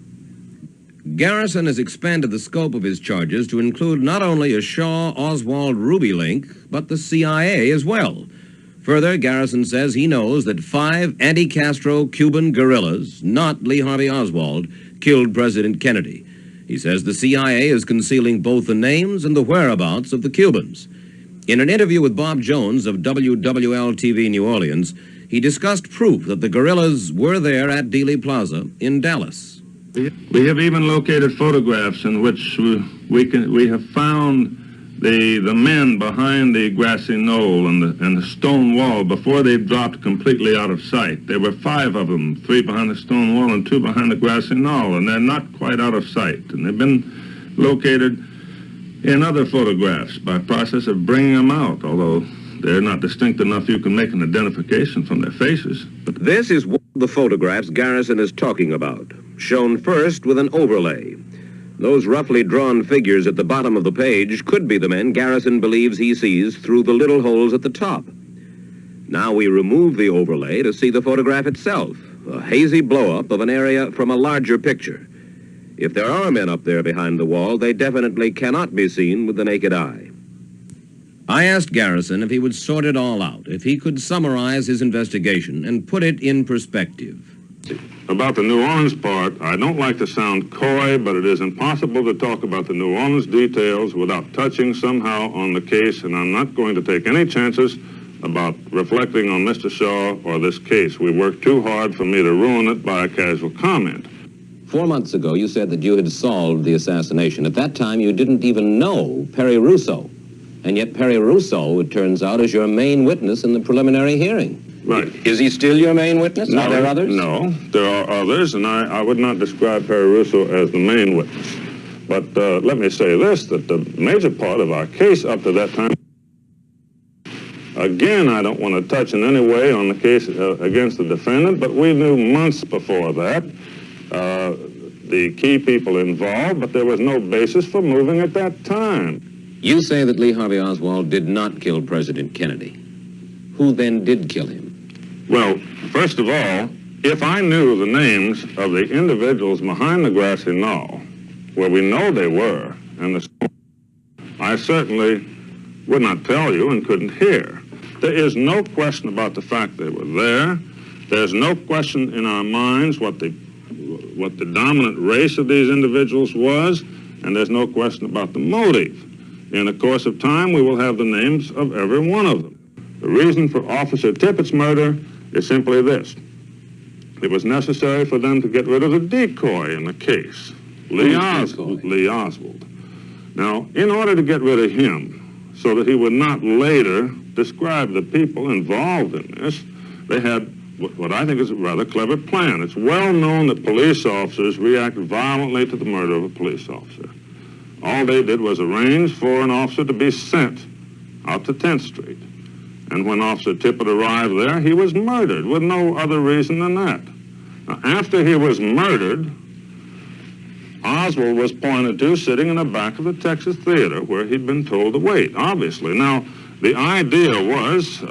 [SPEAKER 9] Garrison has expanded the scope of his charges to include not only a Shaw-Oswald-Ruby link, but the CIA as well. Further, Garrison says he knows that 5 anti-Castro Cuban guerrillas, not Lee Harvey Oswald, killed President Kennedy. He says the CIA is concealing both the names and the whereabouts of the Cubans. In an interview with Bob Jones of WWL-TV New Orleans, he discussed proof that the guerrillas were there at Dealey Plaza in Dallas.
[SPEAKER 15] We have even located photographs in which we have found the men behind the grassy knoll and the stone wall before they dropped completely out of sight. There were 5 of them, 3 behind the stone wall and 2 behind the grassy knoll, and they're not quite out of sight. And they've been located in other photographs by process of bringing them out, although they're not distinct enough you can make an identification from their faces.
[SPEAKER 9] But this is one of the photographs Garrison is talking about, shown first with an overlay. Those roughly drawn figures at the bottom of the page could be the men Garrison believes he sees through the little holes at the top. Now we remove the overlay to see the photograph itself, a hazy blow-up of an area from a larger picture. If there are men up there behind the wall, they definitely cannot be seen with the naked eye. I asked Garrison if he would sort it all out, if he could summarize his investigation and put it in perspective.
[SPEAKER 15] About the New Orleans part, I don't like to sound coy, but it is impossible to talk about the New Orleans details without touching somehow on the case, and I'm not going to take any chances about reflecting on Mr. Shaw or this case. We worked too hard for me to ruin it by a casual comment.
[SPEAKER 9] 4 months ago, you said that you had solved the assassination. At that time, you didn't even know Perry Russo. And yet Perry Russo, it turns out, is your main witness in the preliminary hearing.
[SPEAKER 15] Right.
[SPEAKER 9] Is he still your main witness?
[SPEAKER 15] No,
[SPEAKER 9] Are there others?
[SPEAKER 15] No, there are others, and I would not describe Perry Russo as the main witness. But let me say this, that the major part of our case up to that time, again, I don't want to touch in any way on the case against the defendant, but we knew months before that the key people involved, but there was no basis for moving at that time.
[SPEAKER 9] You say that Lee Harvey Oswald did not kill President Kennedy. Who then did kill him?
[SPEAKER 15] Well, first of all, if I knew the names of the individuals behind the grassy knoll, where we know they were, and I certainly would not tell you and couldn't hear. There is no question about the fact they were there. There's no question in our minds what the dominant race of these individuals was, and there's no question about the motive. In the course of time, we will have the names of every one of them. The reason for Officer Tippett's murder is simply this. It was necessary for them to get rid of the decoy in the case, Lee Oswald. Now, in order to get rid of him, so that he would not later describe the people involved in this, they had what I think is a rather clever plan. It's well known that police officers react violently to the murder of a police officer. All they did was arrange for an officer to be sent out to 10th Street. And when Officer Tippett arrived there, he was murdered with no other reason than that. Now, after he was murdered, Oswald was pointed to sitting in the back of the Texas Theater where he'd been told to wait, obviously. Now, the idea was,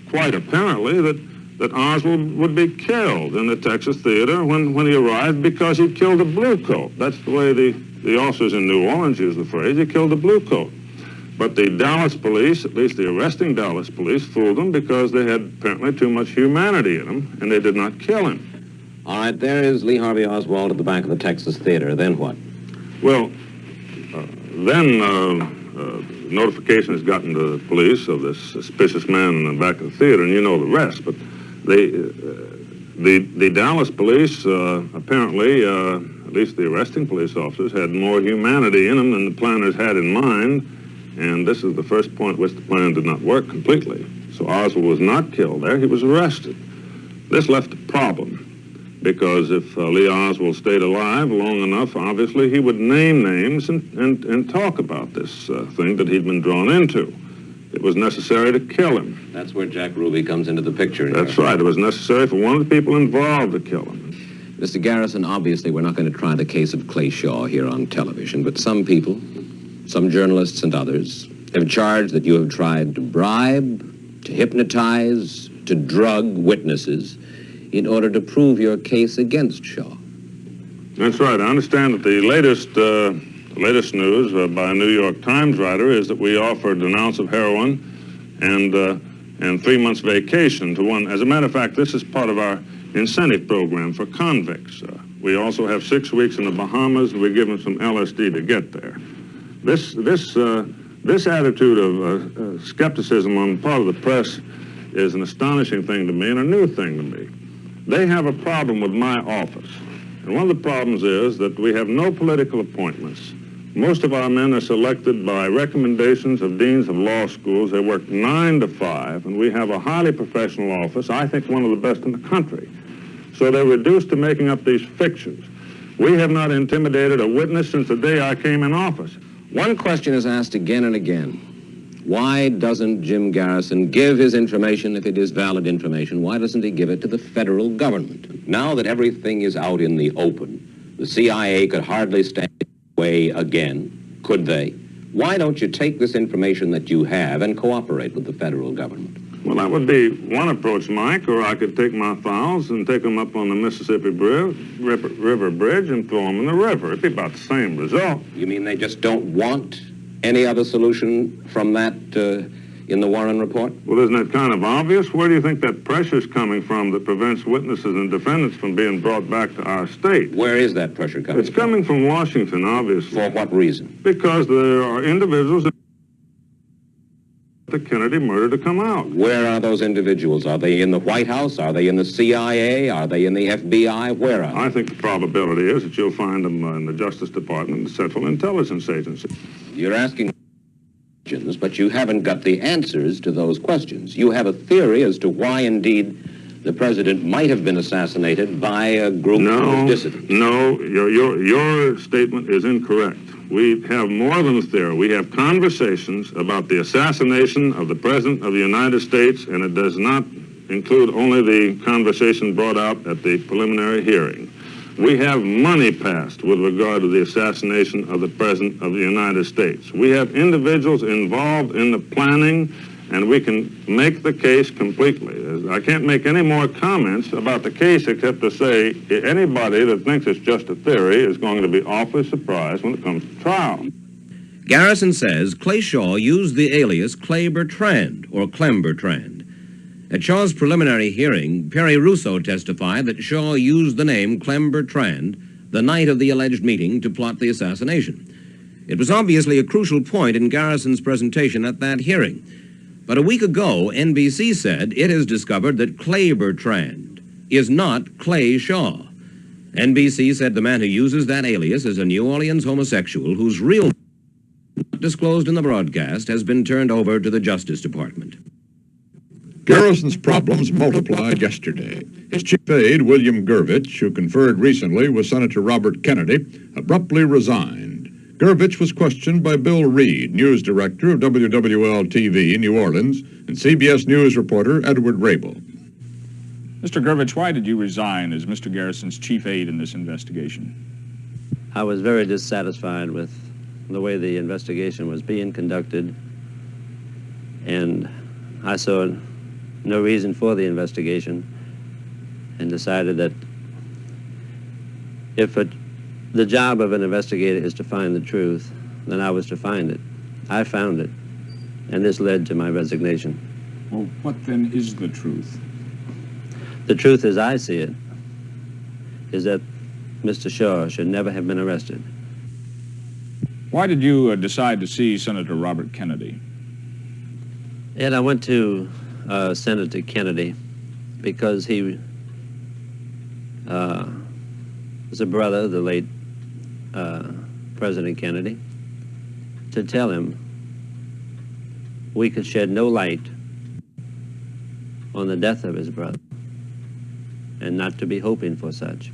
[SPEAKER 15] quite apparently, that Oswald would be killed in the Texas Theater when he arrived because he killed a blue coat. That's the way the officers in New Orleans use the phrase, he killed a blue coat. But the Dallas police, at least the arresting Dallas police, fooled them because they had apparently too much humanity in them, and they did not kill him.
[SPEAKER 9] All right, there is Lee Harvey Oswald at the back of the Texas Theater. Then what?
[SPEAKER 15] Well, then notification has gotten to the police of this suspicious man in the back of the theater, and you know the rest. But the Dallas police apparently, at least the arresting police officers, had more humanity in them than the planners had in mind, and this is the first point which the plan did not work completely. So Oswald was not killed there, he was arrested. This left a problem, because if Lee Oswald stayed alive long enough, obviously he would name names and talk about this thing that he'd been drawn into. It was necessary to kill him.
[SPEAKER 9] That's where Jack Ruby comes into the picture.
[SPEAKER 15] That's right. It was necessary for one of the people involved to kill him.
[SPEAKER 9] Mr. Garrison, obviously we're not going to try the case of Clay Shaw here on television, but some people, some journalists and others, have charged that you have tried to bribe, to hypnotize, to drug witnesses in order to prove your case against Shaw.
[SPEAKER 15] That's right. I understand that the latest news by a New York Times writer is that we offered an ounce of heroin and 3 months vacation to one. As a matter of fact, this is part of our incentive program for convicts. We also have 6 weeks in the Bahamas, and we give them some LSD to get there. This attitude of skepticism on the part of the press is an astonishing thing to me and a new thing to me. They have a problem with my office. And one of the problems is that we have no political appointments. Most of our men are selected by recommendations of deans of law schools. They work 9 to 5, and we have a highly professional office, I think one of the best in the country. So they're reduced to making up these fictions. We have not intimidated a witness since the day I came in office.
[SPEAKER 9] One question is asked again and again. Why doesn't Jim Garrison give his information if it is valid information? Why doesn't he give it to the federal government? Now that everything is out in the open, the CIA could hardly stand way again, could they? Why don't you take this information that you have and cooperate with the federal government?
[SPEAKER 15] Well, that would be one approach, Mike, or I could take my files and take them up on the Mississippi River Bridge and throw them in the river. It'd be about the same result.
[SPEAKER 9] You mean they just don't want any other solution from that in the Warren report?
[SPEAKER 15] Well, isn't that kind of obvious? Where do you think that pressure's coming from that prevents witnesses and defendants from being brought back to our state?
[SPEAKER 9] Where is that pressure coming from?
[SPEAKER 15] It's coming from Washington, obviously.
[SPEAKER 9] For what reason?
[SPEAKER 15] Because there are individuals that the Kennedy murder to come out.
[SPEAKER 9] Where are those individuals? Are they in the White House? Are they in the CIA? Are they in the FBI? Where are they?
[SPEAKER 15] I think the probability is that you'll find them in the Justice Department and the Central Intelligence Agency.
[SPEAKER 9] You're asking questions, but you haven't got the answers to those questions. You have a theory as to why, indeed, the president might have been assassinated by a group of dissidents.
[SPEAKER 15] No, your statement is incorrect. We have more than a theory. We have conversations about the assassination of the President of the United States, and it does not include only the conversation brought out at the preliminary hearing. We have money passed with regard to the assassination of the President of the United States. We have individuals involved in the planning and we can make the case completely. I can't make any more comments about the case except to say anybody that thinks it's just a theory is going to be awfully surprised when it comes to trial.
[SPEAKER 9] Garrison says Clay Shaw used the alias Clay Bertrand, or Clem Bertrand. At Shaw's preliminary hearing, Perry Russo testified that Shaw used the name Clem Bertrand the night of the alleged meeting to plot the assassination. It was obviously a crucial point in Garrison's presentation at that hearing. But a week ago, NBC said it has discovered that Clay Bertrand is not Clay Shaw. NBC said the man who uses that alias is a New Orleans homosexual whose real name, not disclosed in the broadcast, has been turned over to the Justice Department.
[SPEAKER 3] Garrison's problems multiplied yesterday. His chief aide, William Gurvich, who conferred recently with Senator Robert Kennedy, abruptly resigned. Gurvich was questioned by Bill Reed, news director of WWL-TV New Orleans, and CBS News reporter Edward Rabel.
[SPEAKER 1] Mr. Gurvich, why did you resign as Mr. Garrison's chief aide in this investigation?
[SPEAKER 2] I was very dissatisfied with the way the investigation was being conducted, and I saw no reason for the investigation and decided that if the job of an investigator is to find the truth, then I was to find it. I found it, and this led to my resignation.
[SPEAKER 1] Well, what then is the truth?
[SPEAKER 2] The truth as I see it is that Mr. Shaw should never have been arrested.
[SPEAKER 1] Why did you decide to see Senator Robert Kennedy?
[SPEAKER 2] And I went to Senator Kennedy because he was a brother of the late President Kennedy, to tell him we could shed no light on the death of his brother and not to be hoping for such.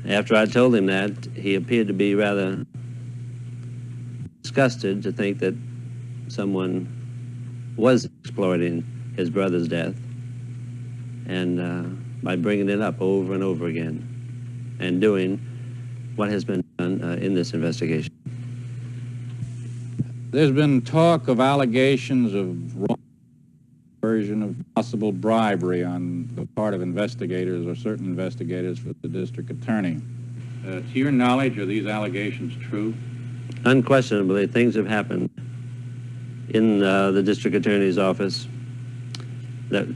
[SPEAKER 2] After I told him that, he appeared to be rather disgusted to think that someone was exploiting his brother's death, and by bringing it up over and over again and doing what has been done in this investigation.
[SPEAKER 11] There's been talk of allegations of wrong version of possible bribery on the part of investigators or certain investigators for the district attorney. To your knowledge, are these allegations true?
[SPEAKER 2] Unquestionably, things have happened in the district attorney's office that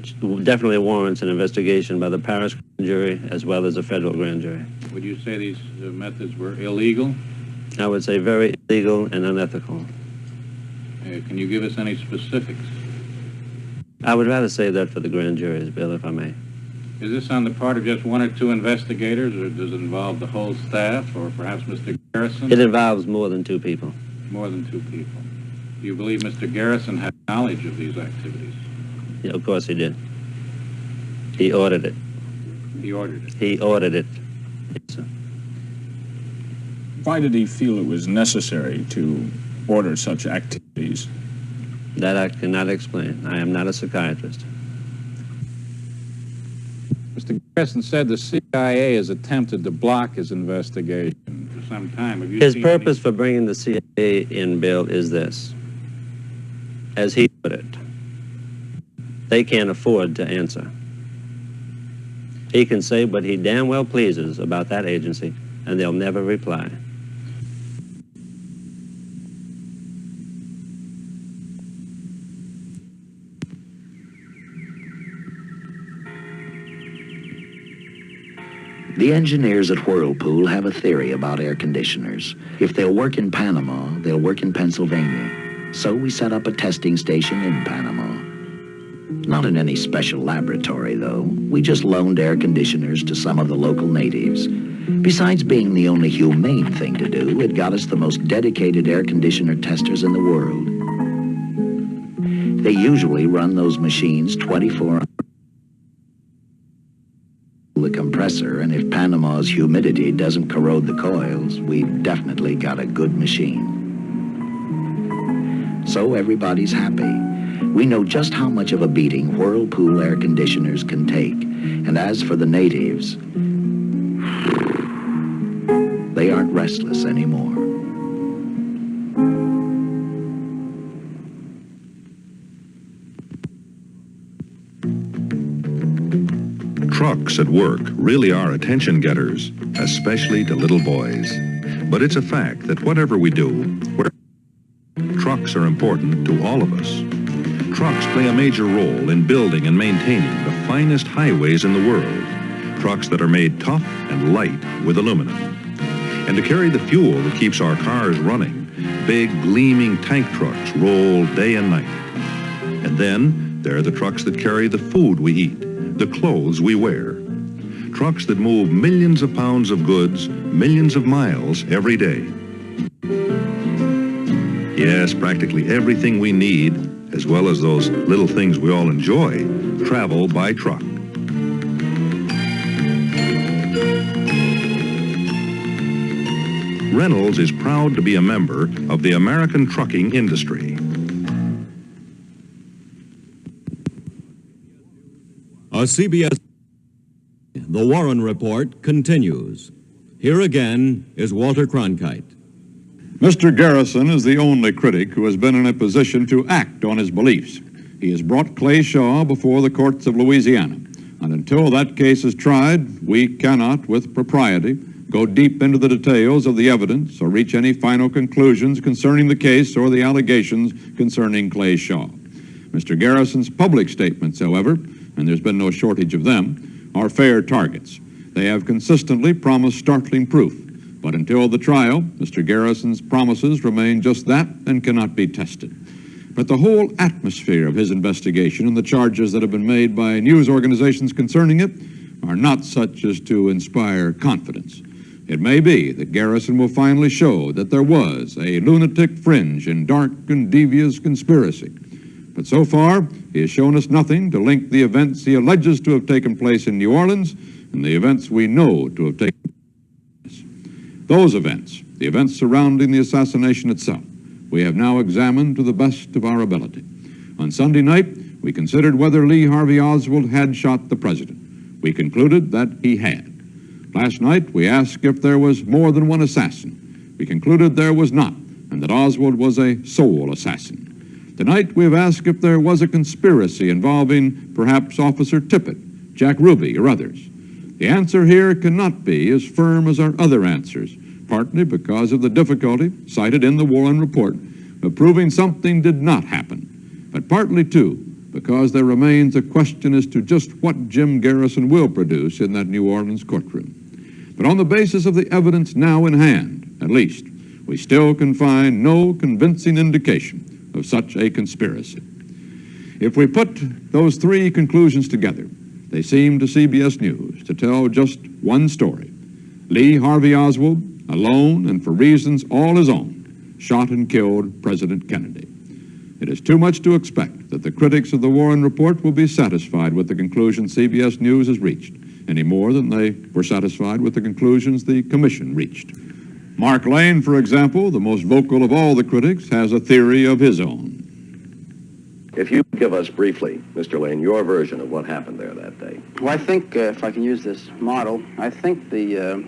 [SPEAKER 2] definitely warrants an investigation by the parish grand jury as well as a federal grand jury.
[SPEAKER 11] Would you say these methods were illegal?
[SPEAKER 2] I would say very illegal and unethical.
[SPEAKER 11] Can you give us any specifics?
[SPEAKER 2] I would rather say that for the grand jury's, Bill, if I may.
[SPEAKER 11] Is this on the part of just one or two investigators, or does it involve the whole staff, or perhaps Mr. Garrison?
[SPEAKER 2] It involves more than two people.
[SPEAKER 11] More than two people. Do you believe Mr. Garrison had knowledge of these activities?
[SPEAKER 2] Yeah, of course he did. He ordered it.
[SPEAKER 11] He ordered it?
[SPEAKER 2] He ordered it. Yes, sir.
[SPEAKER 1] Why did he feel it was necessary to order such activities?
[SPEAKER 2] That I cannot explain. I am not a psychiatrist.
[SPEAKER 11] Mr. Garrison said the CIA has attempted to block his investigation for some time. Have you
[SPEAKER 2] His
[SPEAKER 11] seen
[SPEAKER 2] purpose for bringing the CIA in, Bill, is this. As he put it, they can't afford to answer. He can say what he damn well pleases about that agency, and they'll never reply.
[SPEAKER 17] The engineers at Whirlpool have a theory about air conditioners. If they'll work in Panama, they'll work in Pennsylvania. So we set up a testing station in Panama. Not in any special laboratory, though. We just loaned air conditioners to some of the local natives. Besides being the only humane thing to do, it got us the most dedicated air conditioner testers in the world. They usually run those machines 24 hours. The compressor, and if Panama's humidity doesn't corrode the coils, we've definitely got a good machine. So everybody's happy. We know just how much of a beating Whirlpool air conditioners can take. And as for the natives, they aren't restless anymore.
[SPEAKER 14] Trucks at work really are attention getters, especially to little boys. But it's a fact that whatever we do, trucks are important to all of us. Trucks play a major role in building and maintaining the finest highways in the world. Trucks that are made tough and light with aluminum. And to carry the fuel that keeps our cars running, big gleaming tank trucks roll day and night. And then there are the trucks that carry the food we eat, the clothes we wear. Trucks that move millions of pounds of goods, millions of miles every day. Yes, practically everything we need, as well as those little things we all enjoy, travel by truck. Reynolds is proud to be a member of the American trucking industry.
[SPEAKER 22] A CBS, The Warren Report continues. Here again is Walter Cronkite.
[SPEAKER 3] Mr. Garrison is the only critic who has been in a position to act on his beliefs. He has brought Clay Shaw before the courts of Louisiana. And until that case is tried, we cannot, with propriety, go deep into the details of the evidence or reach any final conclusions concerning the case or the allegations concerning Clay Shaw. Mr. Garrison's public statements, however, and there's been no shortage of them, are fair targets. They have consistently promised startling proof. But until the trial, Mr. Garrison's promises remain just that and cannot be tested. But the whole atmosphere of his investigation and the charges that have been made by news organizations concerning it are not such as to inspire confidence. It may be that Garrison will finally show that there was a lunatic fringe in dark and devious conspiracy. But so far, he has shown us nothing to link the events he alleges to have taken place in New Orleans and the events we know to have taken place. Those events, the events surrounding the assassination itself, we have now examined to the best of our ability. On Sunday night, we considered whether Lee Harvey Oswald had shot the president. We concluded that he had. Last night, we asked if there was more than one assassin. We concluded there was not, and that Oswald was a sole assassin. Tonight, we have asked if there was a conspiracy involving perhaps Officer Tippit, Jack Ruby, or others. The answer here cannot be as firm as our other answers, partly because of the difficulty cited in the Warren Report of proving something did not happen, but partly, too, because there remains a question as to just what Jim Garrison will produce in that New Orleans courtroom. But on the basis of the evidence now in hand, at least, we still can find no convincing indication of such a conspiracy. If we put those three conclusions together, they seem to CBS News to tell just one story. Lee Harvey Oswald, alone and for reasons all his own, shot and killed President Kennedy. It is too much to expect that the critics of the Warren Report will be satisfied with the conclusion CBS News has reached, any more than they were satisfied with the conclusions the Commission reached. Mark Lane, for example, the most vocal of all the critics, has a theory of his own.
[SPEAKER 16] If you give us briefly, Mr. Lane, your version of what happened there that day.
[SPEAKER 18] Well, I think, if I can use this model, I think the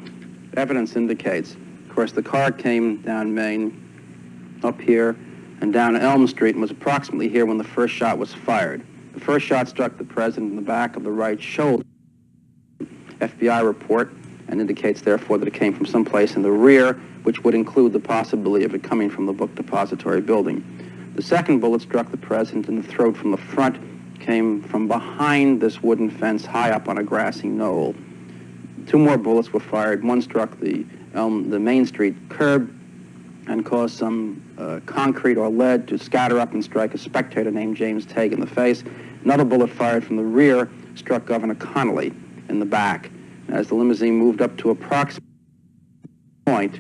[SPEAKER 18] evidence indicates, of course, the car came down Main, up here, and down Elm Street, and was approximately here when the first shot was fired. The first shot struck the president in the back of the right shoulder. FBI report, and indicates, therefore, that it came from someplace in the rear, which would include the possibility of it coming from the book depository building. The second bullet struck the president in the throat from the front, came from behind this wooden fence high up on a grassy knoll. Two more bullets were fired. One struck the Main Street curb and caused some concrete or lead to scatter up and strike a spectator named James Tague in the face. Another bullet fired from the rear struck Governor Connolly in the back. As the limousine moved up to approximate point,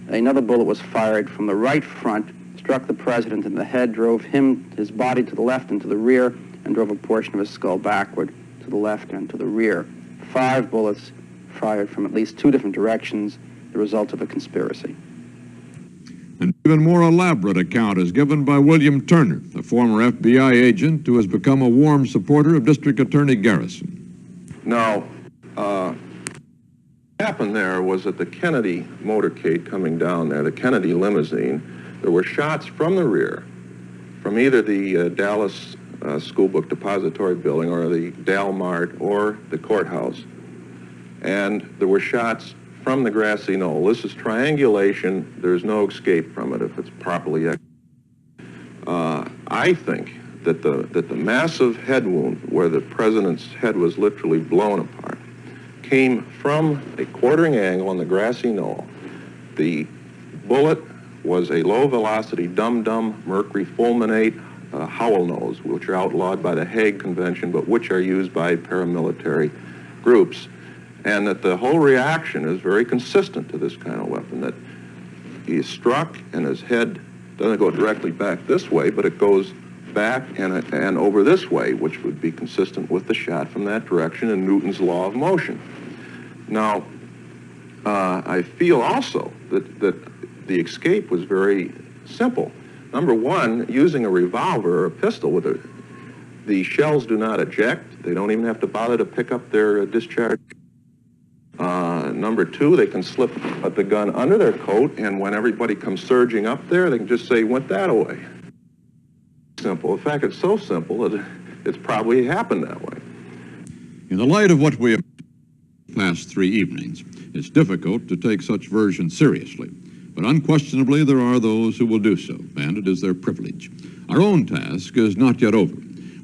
[SPEAKER 18] another bullet was fired from the right front, struck the president in the head, drove his body to the left and to the rear, and drove a portion of his skull backward to the left and to the rear. 5 bullets fired from at least 2 different directions, the result of a conspiracy.
[SPEAKER 3] An even more elaborate account is given by William Turner, a former FBI agent who has become a warm supporter of District Attorney Garrison.
[SPEAKER 23] Now, what happened there was that the Kennedy motorcade coming down there, the Kennedy limousine, there were shots from the rear, from either the Dallas
[SPEAKER 4] School Book Depository building or the Dal Mart or the courthouse. And there were shots from the grassy knoll. This is triangulation. There's no escape from it if it's properly executed. I think that the massive head wound where the president's head was literally blown apart came from a quartering angle on the grassy knoll. The bullet was a low-velocity dum-dum mercury fulminate howl nose, which are outlawed by the Hague Convention, but which are used by paramilitary groups. And that the whole reaction is very consistent to this kind of weapon, that he is struck and his head doesn't go directly back this way, but it goes back and over this way, which would be consistent with the shot from that direction and Newton's law of motion. Now, I feel also that the escape was very simple. Number one, using a revolver or a pistol, the shells do not eject. They don't even have to bother to pick up their discharge. Number two, they can slip the gun under their coat, and when everybody comes surging up there, they can just say, went that away. Simple. In fact, it's so simple that it's probably happened that way.
[SPEAKER 5] In the light of what we have past 3 evenings, it's difficult to take such versions seriously. But unquestionably, there are those who will do so, and it is their privilege. Our own task is not yet over.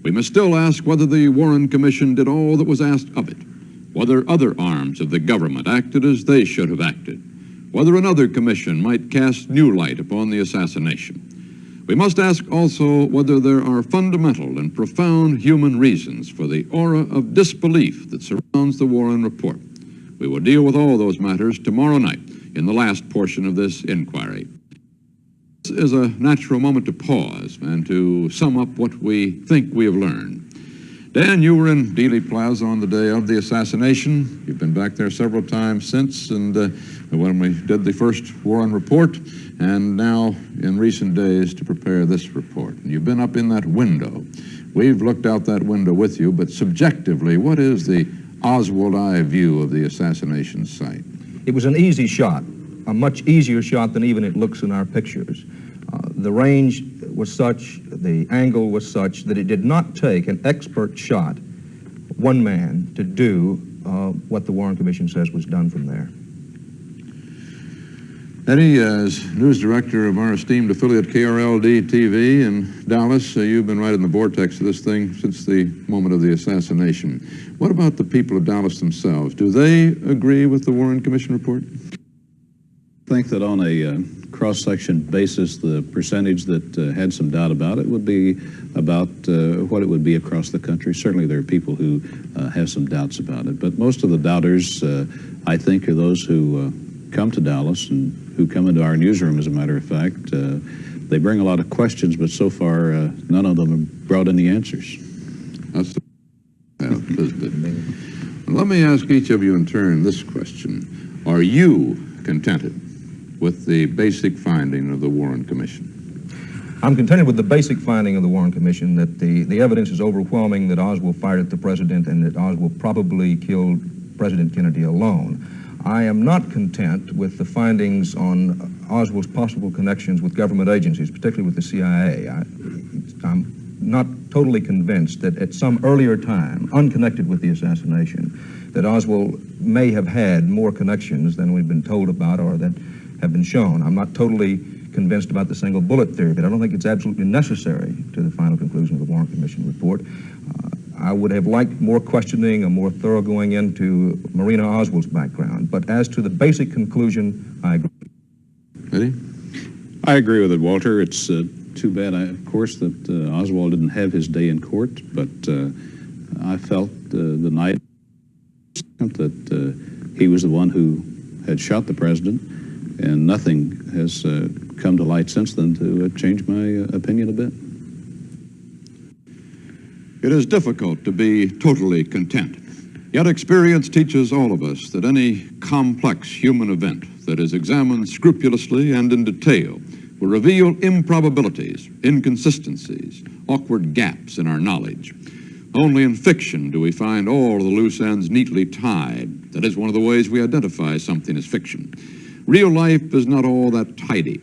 [SPEAKER 5] We must still ask whether the Warren Commission did all that was asked of it, whether other arms of the government acted as they should have acted, whether another commission might cast new light upon the assassination. We must ask also whether there are fundamental and profound human reasons for the aura of disbelief that surrounds the Warren report. We will deal with all those matters tomorrow night in the last portion of this inquiry. This is a natural moment to pause and to sum up what we think we have learned. Dan, you were in Dealey Plaza on the day of the assassination. You've been back there several times since, and when we did the first Warren report, and now in recent days to prepare this report. And you've been up in that window. We've looked out that window with you, but subjectively, what is the Oswald eye view of the assassination site?
[SPEAKER 6] It was an easy shot, a much easier shot than even it looks in our pictures. The range was such, the angle was such that it did not take an expert shot, one man, to do what the Warren Commission says was done from there.
[SPEAKER 5] Eddie, as news director of our esteemed affiliate KRLD-TV in Dallas, you've been right in the vortex of this thing since the moment of the assassination. What about the people of Dallas themselves? Do they agree with the Warren Commission report?
[SPEAKER 19] I think that on a cross-section basis, the percentage that had some doubt about it would be about what it would be across the country. Certainly there are people who have some doubts about it, but most of the doubters, I think, are those who come to Dallas and who come into our newsroom, as a matter of fact. They bring a lot of questions, but so far none of them have brought any answers.
[SPEAKER 5] That's Elizabeth. Let me ask each of you in turn this question. Are you contented with the basic finding of the Warren Commission?
[SPEAKER 6] I'm contented with the basic finding of the Warren Commission that the evidence is overwhelming that Oswald fired at the president and that Oswald probably killed President Kennedy alone. I am not content with the findings on Oswald's possible connections with government agencies, particularly with the CIA. I'm not totally convinced that at some earlier time, unconnected with the assassination, that Oswald may have had more connections than we've been told about or that have been shown. I'm not totally convinced about the single bullet theory, but I don't think it's absolutely necessary to the final conclusion of the Warren Commission report. I would have liked more questioning, a more thorough going into Marina Oswald's background, but as to the basic conclusion, I agree.
[SPEAKER 5] Eddie?
[SPEAKER 19] I agree with it, Walter. It's too bad, of course, that Oswald didn't have his day in court, but I felt the night that he was the one who had shot the president, and nothing has come to light since then to change my opinion a bit.
[SPEAKER 5] It is difficult to be totally content. Yet experience teaches all of us that any complex human event that is examined scrupulously and in detail will reveal improbabilities, inconsistencies, awkward gaps in our knowledge. Only in fiction do we find all the loose ends neatly tied. That is one of the ways we identify something as fiction. Real life is not all that tidy,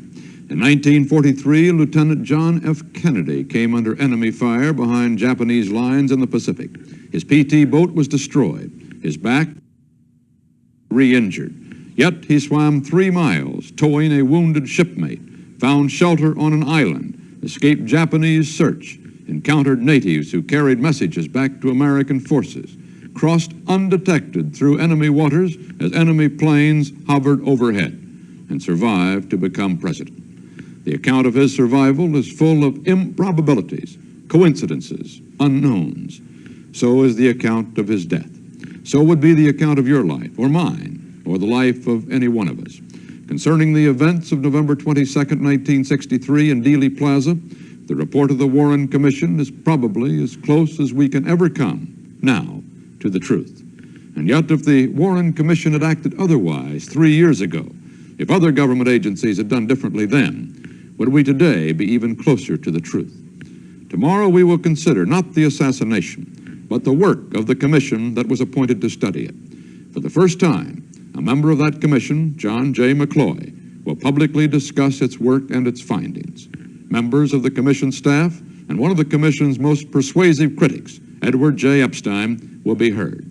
[SPEAKER 3] In 1943, Lieutenant John F. Kennedy came under enemy fire behind Japanese lines in the Pacific. His PT boat was destroyed, his back re-injured. Yet he swam 3 miles, towing a wounded shipmate, found shelter on an island, escaped Japanese search, encountered natives who carried messages back to American forces, crossed undetected through enemy waters as enemy planes hovered overhead, and survived to become president. The account of his survival is full of improbabilities, coincidences, unknowns. So is the account of his death. So would be the account of your life, or mine, or the life of any one of us. Concerning the events of November 22nd, 1963 in Dealey Plaza, the report of the Warren Commission is probably as close as we can ever come now to the truth. And yet, if the Warren Commission had acted otherwise 3 years ago, if other government agencies had done differently then, would we today be even closer to the truth? Tomorrow we will consider not the assassination, but the work of the commission that was appointed to study it. For the first time, a member of that commission, John J. McCloy, will publicly discuss its work and its findings. Members of the commission staff and one of the commission's most persuasive critics, Edward J. Epstein, will be heard.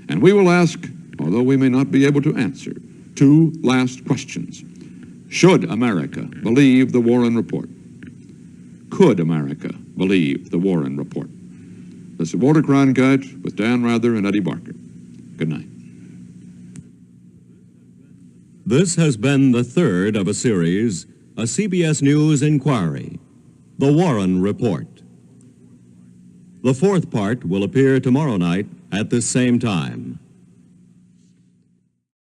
[SPEAKER 3] And we will ask, although we may not be able to answer, 2 last questions. Should America believe the Warren Report? Could America believe the Warren Report? This is Walter Cronkite with Dan Rather and Eddie Barker. Good night.
[SPEAKER 22] This has been the third of a series, a CBS News inquiry, The Warren Report. The 4th part will appear tomorrow night at this same time.